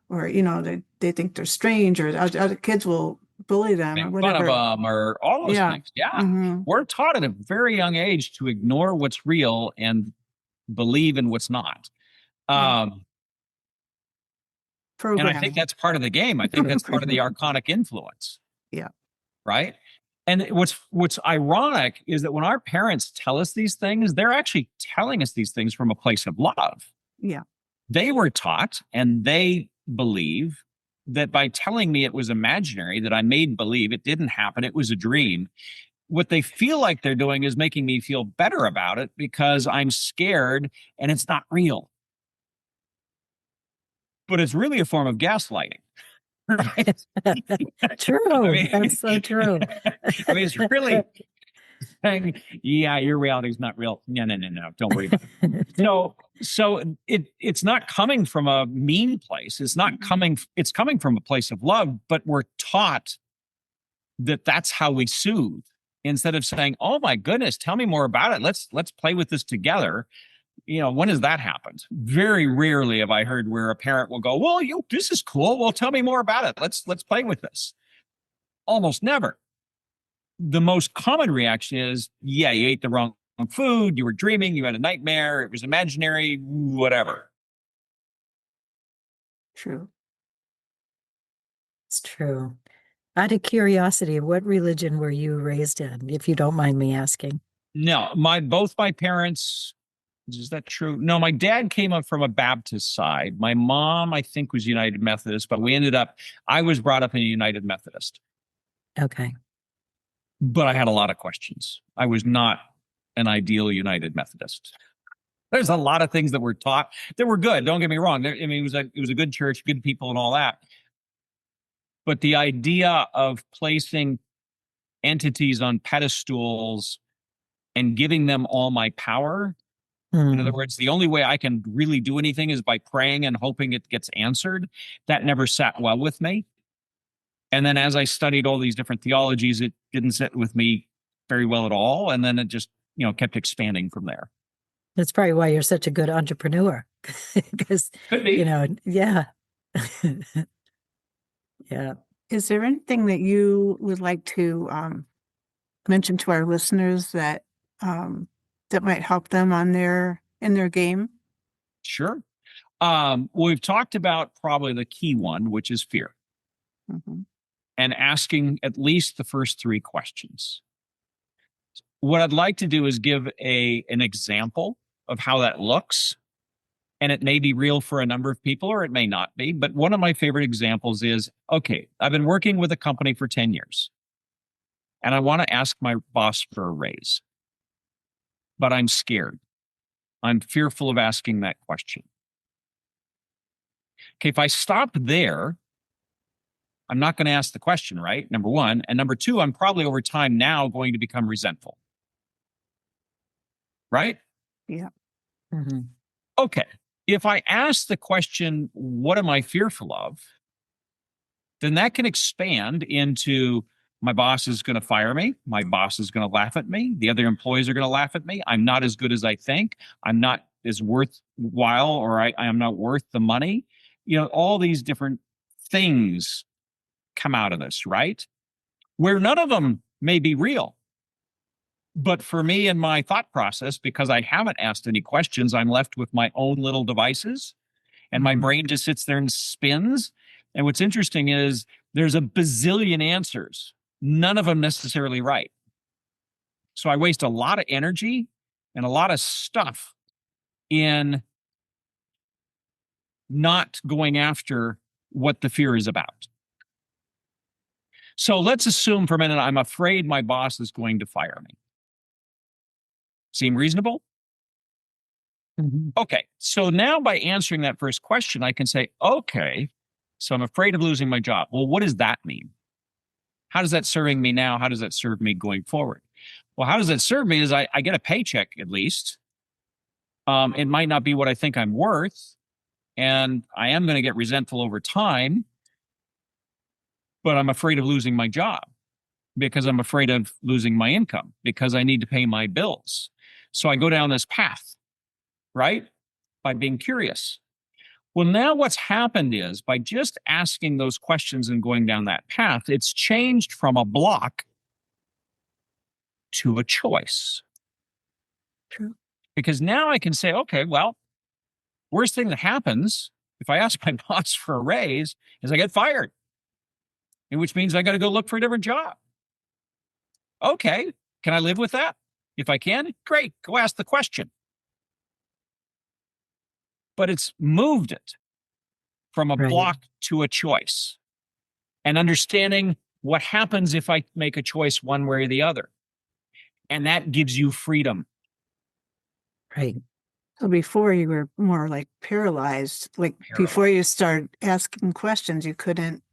A: Or, you know, they think they're strange, or other kids will bully them or
C: Make fun of
A: whatever.
C: them or all those
A: Yeah.
C: things. Yeah.
A: Mhm.
C: We're taught at a very young age to ignore what's real and believe in what's not.
A: Yeah.
C: And I think that's part of the game. I think that's part of the archonic influence.
A: Yeah.
C: Right. And what's ironic is that when our parents tell us these things, they're actually telling us these things from a place of love.
A: Yeah.
C: They were taught and they believe that by telling me it was imaginary, that I made believe it didn't happen, it was a dream. What they feel like they're doing is making me feel better about it because I'm scared and it's not real. But it's really a form of gaslighting. Right?
B: True.
C: I mean,
B: That's so true.
C: I mean, it's really saying, yeah, your reality is not real. No, don't worry about it. So it's not coming from a mean place. It's coming from a place of love, but we're taught that that's how we soothe, instead of saying, oh my goodness, tell me more about it. Let's play with this together. You know, when has that happened? Very rarely have I heard where a parent will go, well, this is cool. Well, tell me more about it. Let's play with this. Almost never. The most common reaction is, yeah, you ate the wrong food, you were dreaming, you had a nightmare, it was imaginary, whatever.
A: True.
B: It's true. Out of curiosity, what religion were you raised in, if you don't mind me asking?
C: No, both my parents, is that true? No, my dad came up from a Baptist side. My mom, I think, was United Methodist, but I was brought up in a United Methodist.
B: Okay.
C: But I had a lot of questions. I was not an ideal United Methodist. There's a lot of things that were taught that were good. Don't get me wrong. It was a good church, good people, and all that. But the idea of placing entities on pedestals and giving them all my power. In other words, the only way I can really do anything is by praying and hoping it gets answered. That never sat well with me. And then as I studied all these different theologies, it didn't sit with me very well at all. And then it just, kept expanding from there.
B: That's probably why you're such a good entrepreneur. Because,
C: Could be.
B: Yeah. Yeah.
A: Is there anything that you would like to mention to our listeners that might help them in their game?
C: Sure. We've talked about probably the key one, which is fear.
A: Mm-hmm.
C: And asking at least the first 3 questions. What I'd like to do is give an example of how that looks. And it may be real for a number of people, or it may not be. But one of my favorite examples is, okay, I've been working with a company for 10 years. And I want to ask my boss for a raise. But I'm scared. I'm fearful of asking that question. Okay, if I stop there, I'm not going to ask the question, right? Number one. And number 2, I'm probably over time now going to become resentful. Right?
A: Yeah.
B: Mm-hmm.
C: Okay. If I ask the question, what am I fearful of? Then that can expand into, My boss is going to fire me. My boss is going to laugh at me. The other employees are going to laugh at me. I'm not as good as I think. I'm not as worthwhile, or I am not worth the money. All these different things come out of this, right? Where none of them may be real. But for me and my thought process, because I haven't asked any questions, I'm left with my own little devices, and my brain just sits there and spins. And what's interesting is there's a bazillion answers, none of them necessarily right. So I waste a lot of energy and a lot of stuff in not going after what the fear is about. So let's assume for a minute I'm afraid my boss is going to fire me. Seem reasonable?
B: Mm-hmm.
C: Okay, so now by answering that first question, I can say, okay, so I'm afraid of losing my job. Well, what does that mean? How does that serving me now? How does that serve me going forward? Well, how does that serve me is I get a paycheck at least. It might not be what I think I'm worth, and I am going to get resentful over time, but I'm afraid of losing my job because I'm afraid of losing my income because I need to pay my bills. So I go down this path, right? By being curious. Well, now what's happened is by just asking those questions and going down that path, it's changed from a block to a choice.
A: True.
C: Because now I can say, okay, well, worst thing that happens if I ask my boss for a raise is I get fired, which means I got to go look for a different job. Okay, can I live with that? If I can, great, go ask the question. But it's moved it from a block to a choice, and understanding what happens if I make a choice one way or the other. And that gives you freedom.
B: Right.
A: So before you were more like paralyzed, before you started asking questions, you couldn't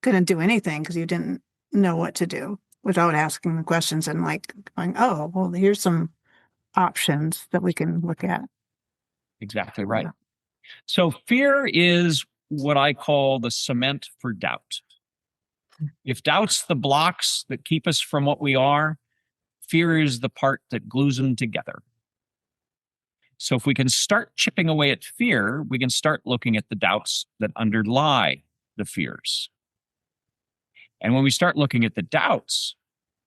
A: do anything because you didn't know what to do without asking the questions and going, oh, well, here's some options that we can look at.
C: Exactly right.
A: Yeah.
C: So fear is what I call the cement for doubt. If doubt's the blocks that keep us from what we are, fear is the part that glues them together. So if we can start chipping away at fear, we can start looking at the doubts that underlie the fears. And when we start looking at the doubts,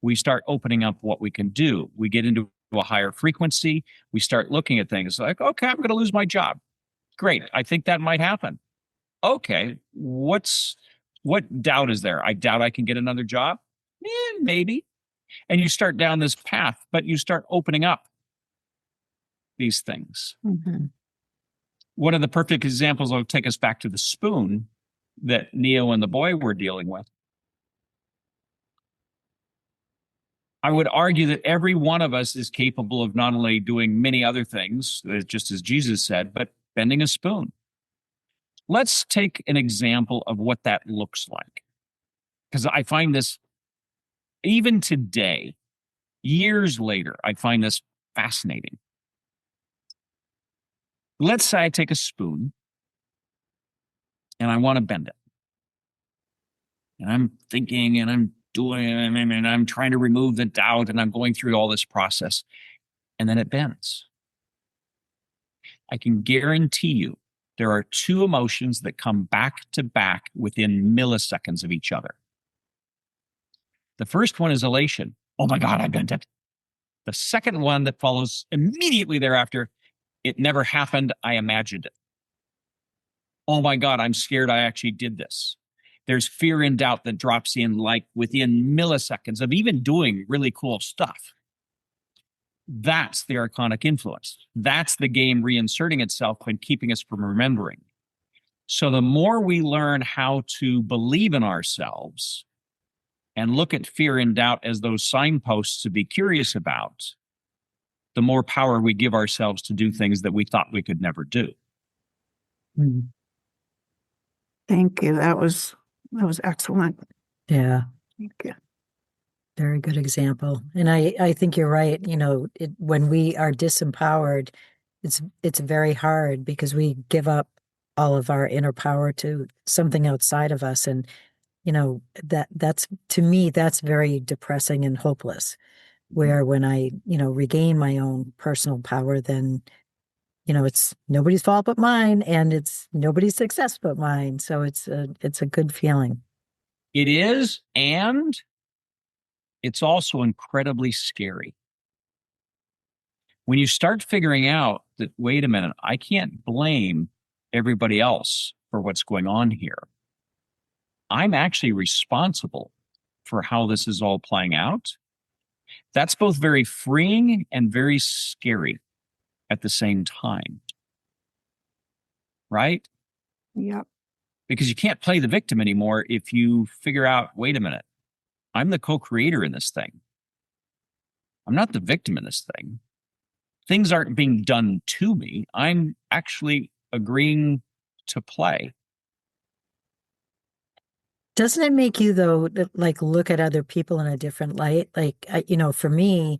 C: we start opening up what we can do. We get into a higher frequency. We start looking at things like, okay, I'm going to lose my job. Great. I think that might happen. Okay. What doubt is there? I doubt I can get another job. Maybe. And you start down this path, but you start opening up these things.
A: Mm-hmm.
C: One of the perfect examples will take us back to the spoon that Neo and the boy were dealing with. I would argue that every one of us is capable of not only doing many other things, just as Jesus said, but bending a spoon. Let's take an example of what that looks like. Because I find this, even today, years later, I find this fascinating. Let's say I take a spoon and I want to bend it. And I'm thinking and I'm doing and I'm trying to remove the doubt and I'm going through all this process. And then it bends. I can guarantee you there are two emotions that come back to back within milliseconds of each other. The first one is elation. Oh my God, I bent it. The second one that follows immediately thereafter, it never happened. I imagined it. Oh my God, I'm scared I actually did this. There's fear and doubt that drops in like within milliseconds of even doing really cool stuff. That's the archonic influence. That's the game reinserting itself and keeping us from remembering. So the more we learn how to believe in ourselves and look at fear and doubt as those signposts to be curious about, the more power we give ourselves to do things that we thought we could never do.
B: Mm.
A: Thank you. That was excellent.
B: Yeah.
A: Thank you.
B: Very good example. And I think you're right. When we are disempowered, it's very hard because we give up all of our inner power to something outside of us. And that's to me, that's very depressing and hopeless. Where when I, regain my own personal power, then, it's nobody's fault but mine, and it's nobody's success but mine. So it's a good feeling.
C: It is, and it's also incredibly scary. When you start figuring out that, wait a minute, I can't blame everybody else for what's going on here. I'm actually responsible for how this is all playing out. That's both very freeing and very scary at the same time. Right?
A: Yep.
C: Because you can't play the victim anymore if you figure out, wait a minute, I'm the co-creator in this thing. I'm not the victim in this thing. Things aren't being done to me. I'm actually agreeing to play.
B: Doesn't it make you, though, like look at other people in a different light? Like, for me,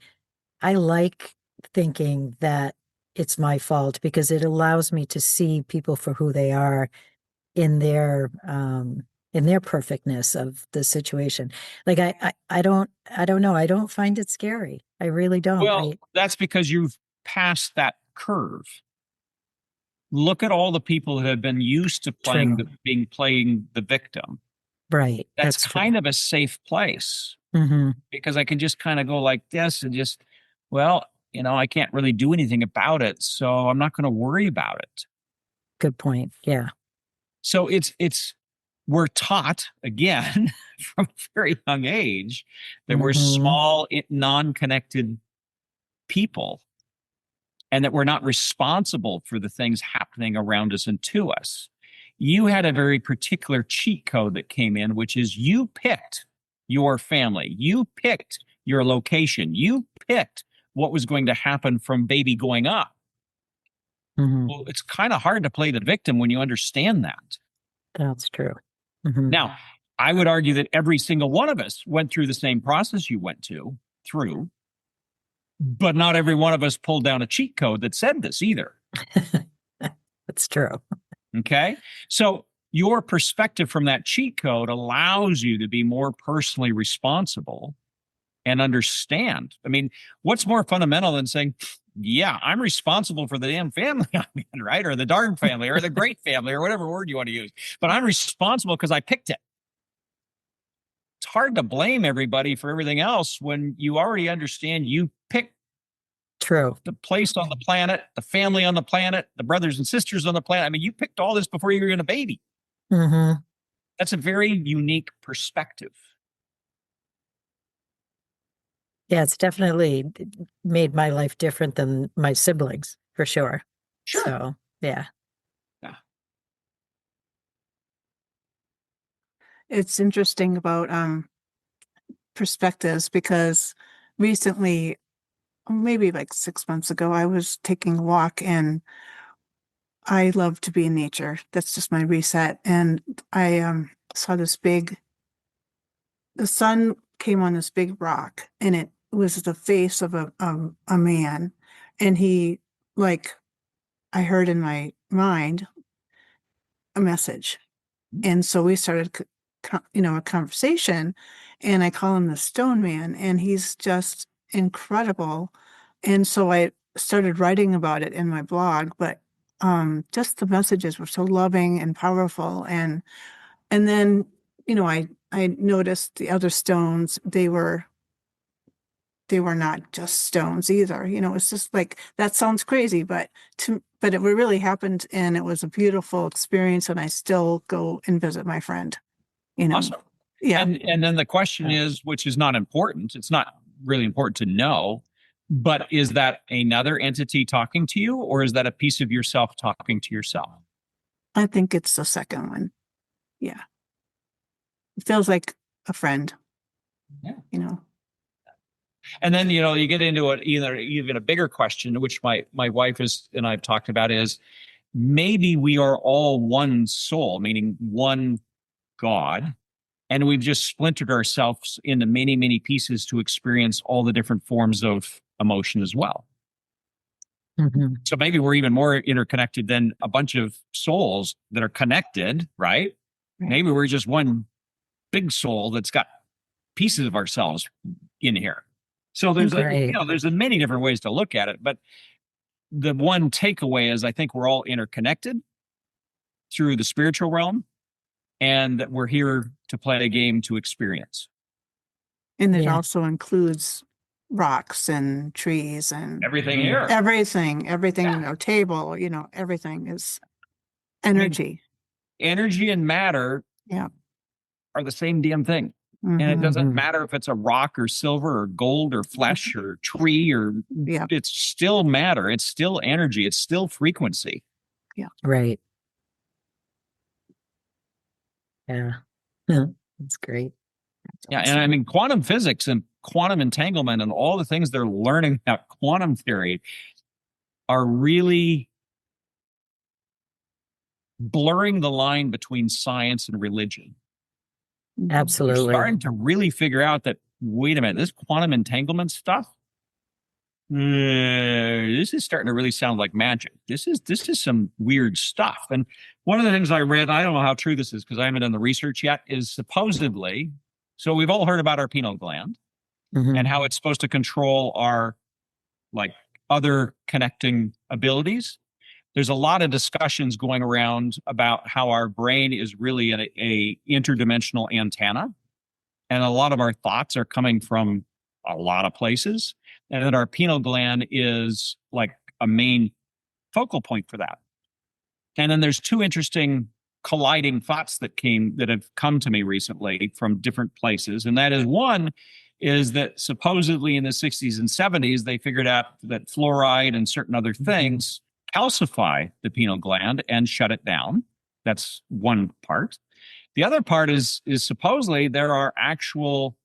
B: I like thinking that it's my fault because it allows me to see people for who they are in their perfectness of the situation. Like I don't know. I don't find it scary. I really don't.
C: Well, that's because you've passed that curve. Look at all the people that have been used to playing the victim.
B: Right.
C: That's kind of a safe place because I can just kind of go like this and just, well, I can't really do anything about it. So I'm not going to worry about it.
B: Good point. Yeah.
C: So we're taught again from a very young age that we're small, non-connected people and that we're not responsible for the things happening around us and to us. You had a very particular cheat code that came in, which is you picked your family. You picked your location. You picked what was going to happen from baby going up. Well, it's kind of hard to play the victim when you understand that.
B: That's true.
C: Now, I would argue that every single one of us went through the same process you went through, but not every one of us pulled down a cheat code that said this either.
B: That's true.
C: Okay. So your perspective from that cheat code allows you to be more personally responsible and understand. I mean, what's more fundamental than saying, yeah, I'm responsible for the damn family I'm in, right? Or the darn family or the great family or whatever word you want to use. But I'm responsible because I picked it. It's hard to blame everybody for everything else when you already understand you picked the place on the planet, the family on the planet, the brothers and sisters on the planet. I mean, you picked all this before you were even a baby. That's a very unique perspective.
B: Yeah, it's definitely made my life different than my siblings, for sure.
C: Sure.
B: So, yeah.
A: It's interesting about perspectives because recently, maybe like 6 months ago, I was taking a walk and I love to be in nature. That's just my reset. And I saw the sun came on this big rock and it was the face of a man. And he, like, I heard in my mind a message. And so we started, a conversation, and I call him the Stone Man, and he's just incredible. And so I started writing about it in my blog, but just the messages were so loving and powerful. And then, I noticed the other stones, they were not just stones either. It's just like, that sounds crazy, but it really happened, and it was a beautiful experience, and I still go and visit my friend.
C: Awesome.
A: Yeah.
C: And then the question is, which is not important, it's not really important to know, but is that another entity talking to you, or is that a piece of yourself talking to yourself?
A: I think it's the second one. Yeah. It feels like a friend.
C: Yeah. And then, you get into even a bigger question, which my wife and I've talked about, is maybe we are all one soul, meaning one God, and we've just splintered ourselves into many, many pieces to experience all the different forms of emotion as well. So maybe we're even more interconnected than a bunch of souls that are connected, right? Maybe we're just one big soul that's got pieces of ourselves in here. So there's
B: Great.
C: there's many different ways to look at it, but the one takeaway is I think we're all interconnected through the spiritual realm, and that we're here to play a game to experience.
A: And it
B: Yeah.
A: also includes rocks and trees and
C: Everything here.
A: everything, table, everything is energy.
C: Energy and matter
A: Yeah.
C: are the same damn thing. And it doesn't matter if it's a rock or silver or gold or flesh or tree or it's still matter. It's still energy. It's still frequency.
A: Yeah.
B: Right. Yeah. That's great.
C: Yeah. And I mean, quantum physics and quantum entanglement and all the things they're learning about quantum theory are really blurring the line between science and religion. We're
B: Absolutely.
C: starting to really figure out that, wait a minute, this quantum entanglement stuff, this is starting to really sound like magic. This is some weird stuff. And one of the things I read, I don't know how true this is because I haven't done the research yet, is supposedly, so we've all heard about our pineal gland and how it's supposed to control our like other connecting abilities. There's a lot of discussions going around about how our brain is really a interdimensional antenna. And a lot of our thoughts are coming from a lot of places. And that our pineal gland is like a main focal point for that. And then there's two interesting colliding thoughts that have come to me recently from different places. And that is, one is that supposedly in the 60s and 70s, they figured out that fluoride and certain other things calcify the pineal gland and shut it down. That's one part. The other part is supposedly there are actual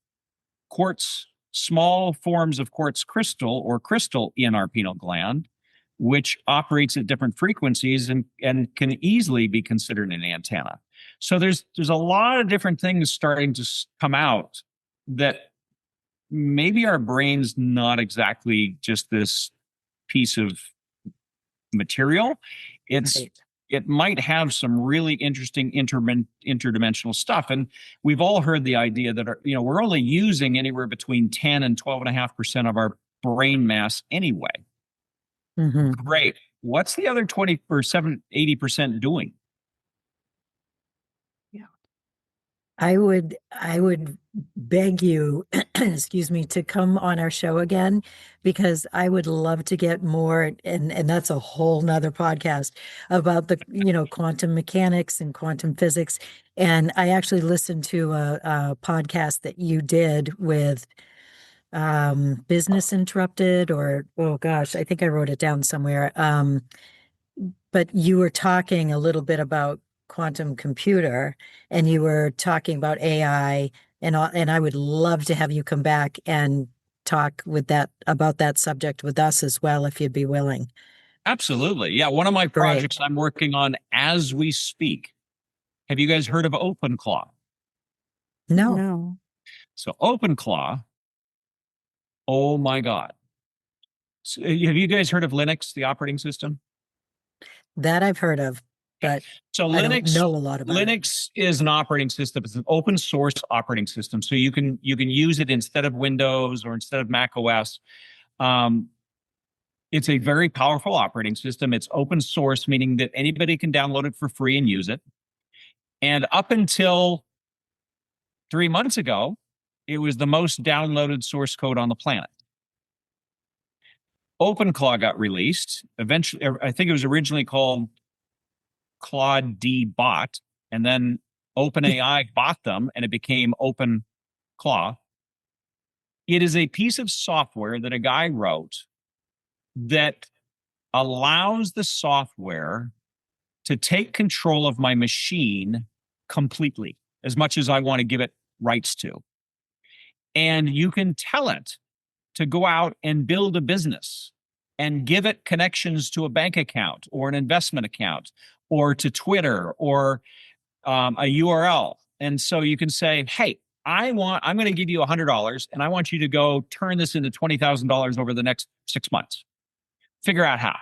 C: small forms of quartz crystal or crystal in our pineal gland, which operates at different frequencies and can easily be considered an antenna. So there's a lot of different things starting to come out that maybe our brain's not exactly just this piece of material. It might have some really interesting interdimensional stuff. And we've all heard the idea that we're only using anywhere between 10 and 12.5% of our brain mass anyway. Great. What's the other 20 or 80% doing?
B: I would beg you, excuse me, to come on our show again, because I would love to get more, and that's a whole nother podcast about the, quantum mechanics and quantum physics. And I actually listened to a podcast that you did with Business Interrupted, or, oh gosh, I think I wrote it down somewhere. But you were talking a little bit about quantum computer, and you were talking about AI, and I would love to have you come back and talk about that subject with us as well, if you'd be willing.
C: Absolutely. Yeah. One of my projects I'm working on as we speak. Have you guys heard of OpenClaw?
A: No.
C: So OpenClaw, oh my God. So, have you guys heard of Linux, the operating system?
B: That I've heard of, but
C: so
B: I don't know a lot about
C: Linux is an operating system. It's an open source operating system. So you can use it instead of Windows or instead of Mac OS. It's a very powerful operating system. It's open source, meaning that anybody can download it for free and use it. And up until 3 months ago, it was the most downloaded source code on the planet. OpenClaw got released. Eventually, I think it was originally called Claude D Bot, and then OpenAI bought them, and it became OpenClaw. It is a piece of software that a guy wrote that allows the software to take control of my machine completely, as much as I want to give it rights to. And you can tell it to go out and build a business and give it connections to a bank account or an investment account or to Twitter or a URL. And so you can say, hey, I'm going to give you $100 and I want you to go turn this into $20,000 over the next 6 months. Figure out how.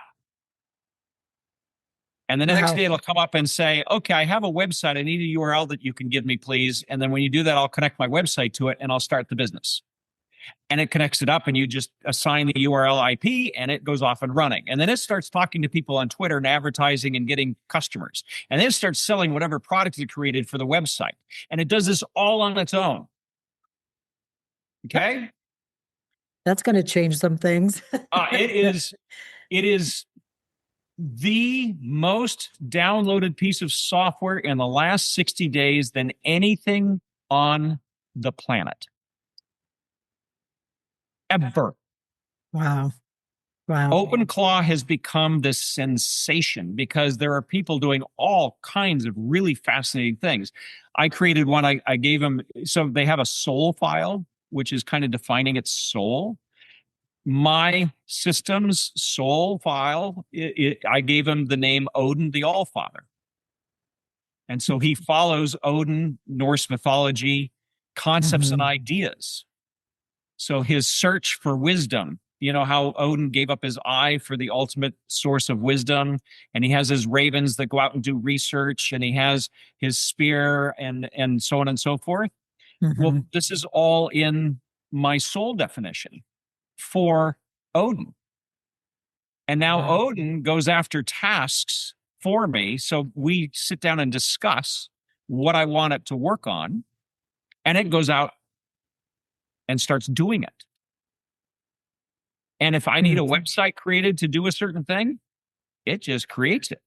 C: And the next
B: Wow.
C: day it'll come up and say, okay, I have a website. I need a URL that you can give me, please. And then when you do that, I'll connect my website to it and I'll start the business. And it connects it up and you just assign the URL IP and it goes off and running. And then it starts talking to people on Twitter and advertising and getting customers. And then it starts selling whatever product it created for the website. And it does this all on its own. Okay.
B: That's going to change some things.
C: It is the most downloaded piece of software in the last 60 days than anything on the planet. Ever.
B: Wow. Wow.
C: OpenClaw has become this sensation because there are people doing all kinds of really fascinating things. I created one, I gave them, so they have a soul file, which is kind of defining its soul. My system's soul file, I gave him the name Odin the Allfather. And so he follows Odin, Norse mythology, concepts and ideas. So his search for wisdom, you know how Odin gave up his eye for the ultimate source of wisdom, and he has his ravens that go out and do research, and he has his spear and so on and so forth. Well, this is all in my soul definition for Odin. And now Odin goes after tasks for me. So we sit down and discuss what I want it to work on, and it goes out and starts doing it. And if I need a website created to do a certain thing, it just creates it.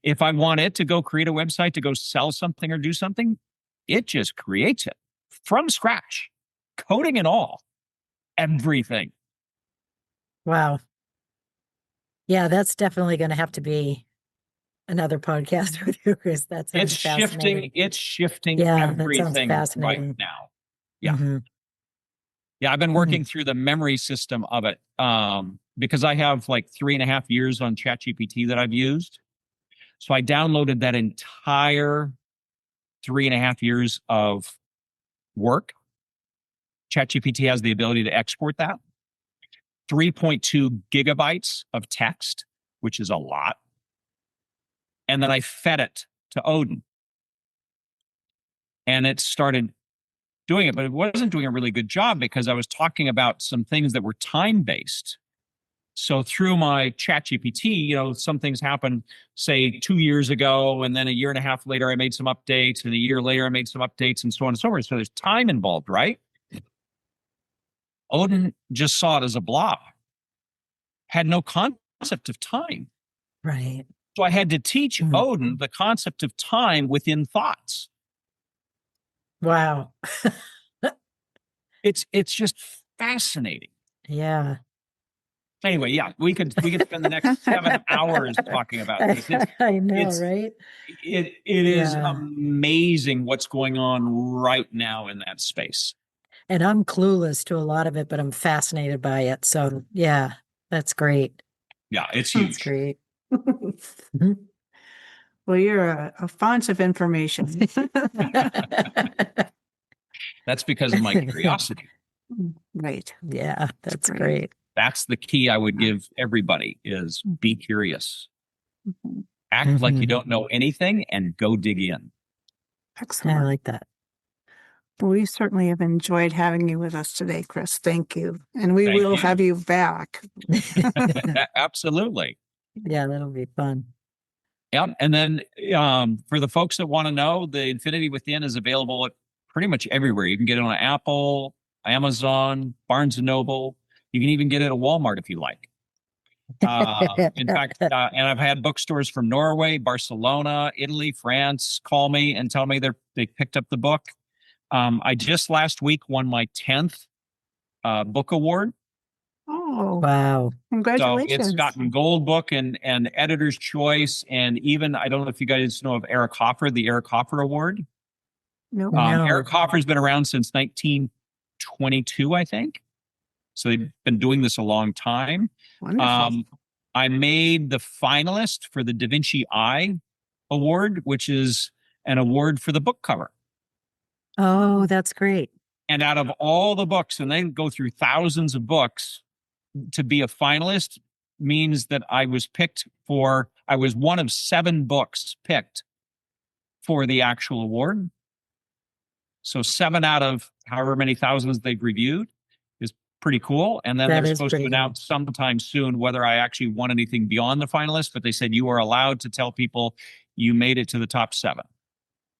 C: If I want it to go create a website to go sell something or do something, it just creates it from scratch, coding and all, everything.
B: Wow. Yeah, that's definitely going to have to be another podcast with you, Kris. That's fascinating.
C: It's shifting
B: Yeah, that sounds
C: everything
B: fascinating.
C: right now. Yeah. Yeah, I've been working through the memory system of it because I have like 3.5 years on ChatGPT that I've used. So I downloaded that entire 3.5 years of work. ChatGPT has the ability to export that. 3.2 gigabytes of text, which is a lot. And then I fed it to Odin. And it started doing it, but it wasn't doing a really good job because I was talking about some things that were time-based. So through my ChatGPT, you know, some things happened, say 2 years ago, and then a year and a half later, I made some updates, and a year later, I made some updates, and so on and so forth. So there's time involved, right? Odin just saw it as a blob, had no concept of time.
B: Right.
C: So I had to teach Odin the concept of time within thoughts.
B: Wow.
C: It's just fascinating.
B: Yeah.
C: Anyway, yeah, we could spend the next 7 hours talking about this.
B: I know, right?
C: It is amazing what's going on right now in that space.
B: And I'm clueless to a lot of it, but I'm fascinated by it. So yeah, that's great.
C: Yeah, it's huge.
B: That's great.
A: Well, you're a font of information.
C: That's because of my curiosity.
A: Right.
B: Yeah, that's great.
C: That's the key I would give everybody is be curious. Act like you don't know anything and go dig in.
A: Excellent.
B: I like that.
A: Well, we certainly have enjoyed having you with us today, Kris. Thank you. And we will have you back.
C: Absolutely.
B: Yeah, that'll be fun.
C: Yeah. And then for the folks that want to know, the Infinity Within is available at pretty much everywhere. You can get it on Apple, Amazon, Barnes & Noble. You can even get it at Walmart if you like. In fact, and I've had bookstores from Norway, Barcelona, Italy, France call me and tell me they picked up the book. I just last week won my 10th book award.
A: Oh,
B: wow.
A: Congratulations.
C: So it's gotten gold book and editor's choice. And even, I don't know if you guys know of Eric Hoffer, the Eric Hoffer Award.
A: No.
C: Eric Hoffer's been around since 1922, I think. So they've been doing this a long time.
A: Wonderful.
C: I made the finalist for the Da Vinci Eye Award, which is an award for the book cover.
B: Oh, that's great.
C: And out of all the books, and they go through thousands of books to be a finalist, means that I was one of 7 books picked for the actual award. So 7 out of however many thousands they've reviewed is pretty cool. And then
B: That
C: they're
B: is
C: supposed to
B: pretty
C: announce sometime soon whether I actually won anything beyond the finalists, but they said you are allowed to tell people you made it to the top 7.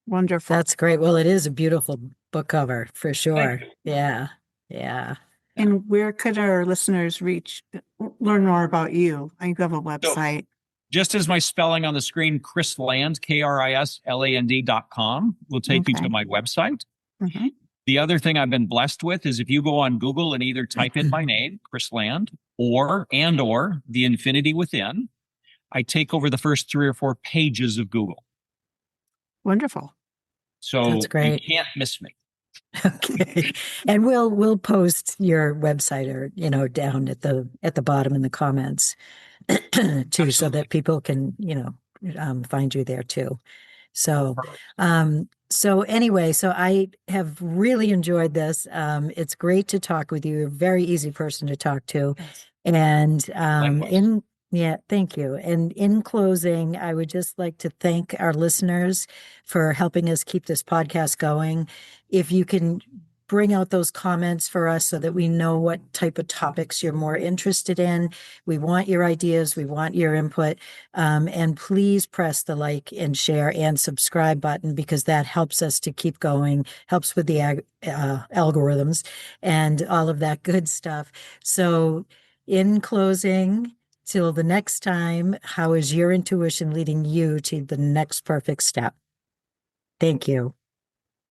A: Wonderful.
B: That's great. Well, it is a beautiful book cover for sure.
C: Thank you.
B: Yeah. Yeah.
A: And where could our listeners learn more about you? I have a website.
C: Just as my spelling on the screen, Kris Land, KRISLAND.com will take you
A: Okay.
C: to my website.
A: Mm-hmm.
C: The other thing I've been blessed with is if you go on Google and either type in my name, Kris Land, or The Infinity Within, I take over the first 3 or 4 pages of Google.
A: Wonderful.
C: So
B: That's great.
C: You can't miss me.
B: Okay. And we'll post your website or, down at the bottom in the comments too, so
C: Absolutely.
B: that people can, find you there too. So, so I have really enjoyed this. It's great to talk with you. You're a very easy person to talk to.
A: Yes.
B: And
C: Likewise.
B: thank you. And in closing, I would just like to thank our listeners for helping us keep this podcast going. If you can bring out those comments for us so that we know what type of topics you're more interested in. We want your ideas. We want your input. And please press the like and share and subscribe button, because that helps us to keep going, helps with the algorithms and all of that good stuff. So in closing, till the next time, how is your intuition leading you to the next perfect step? Thank you.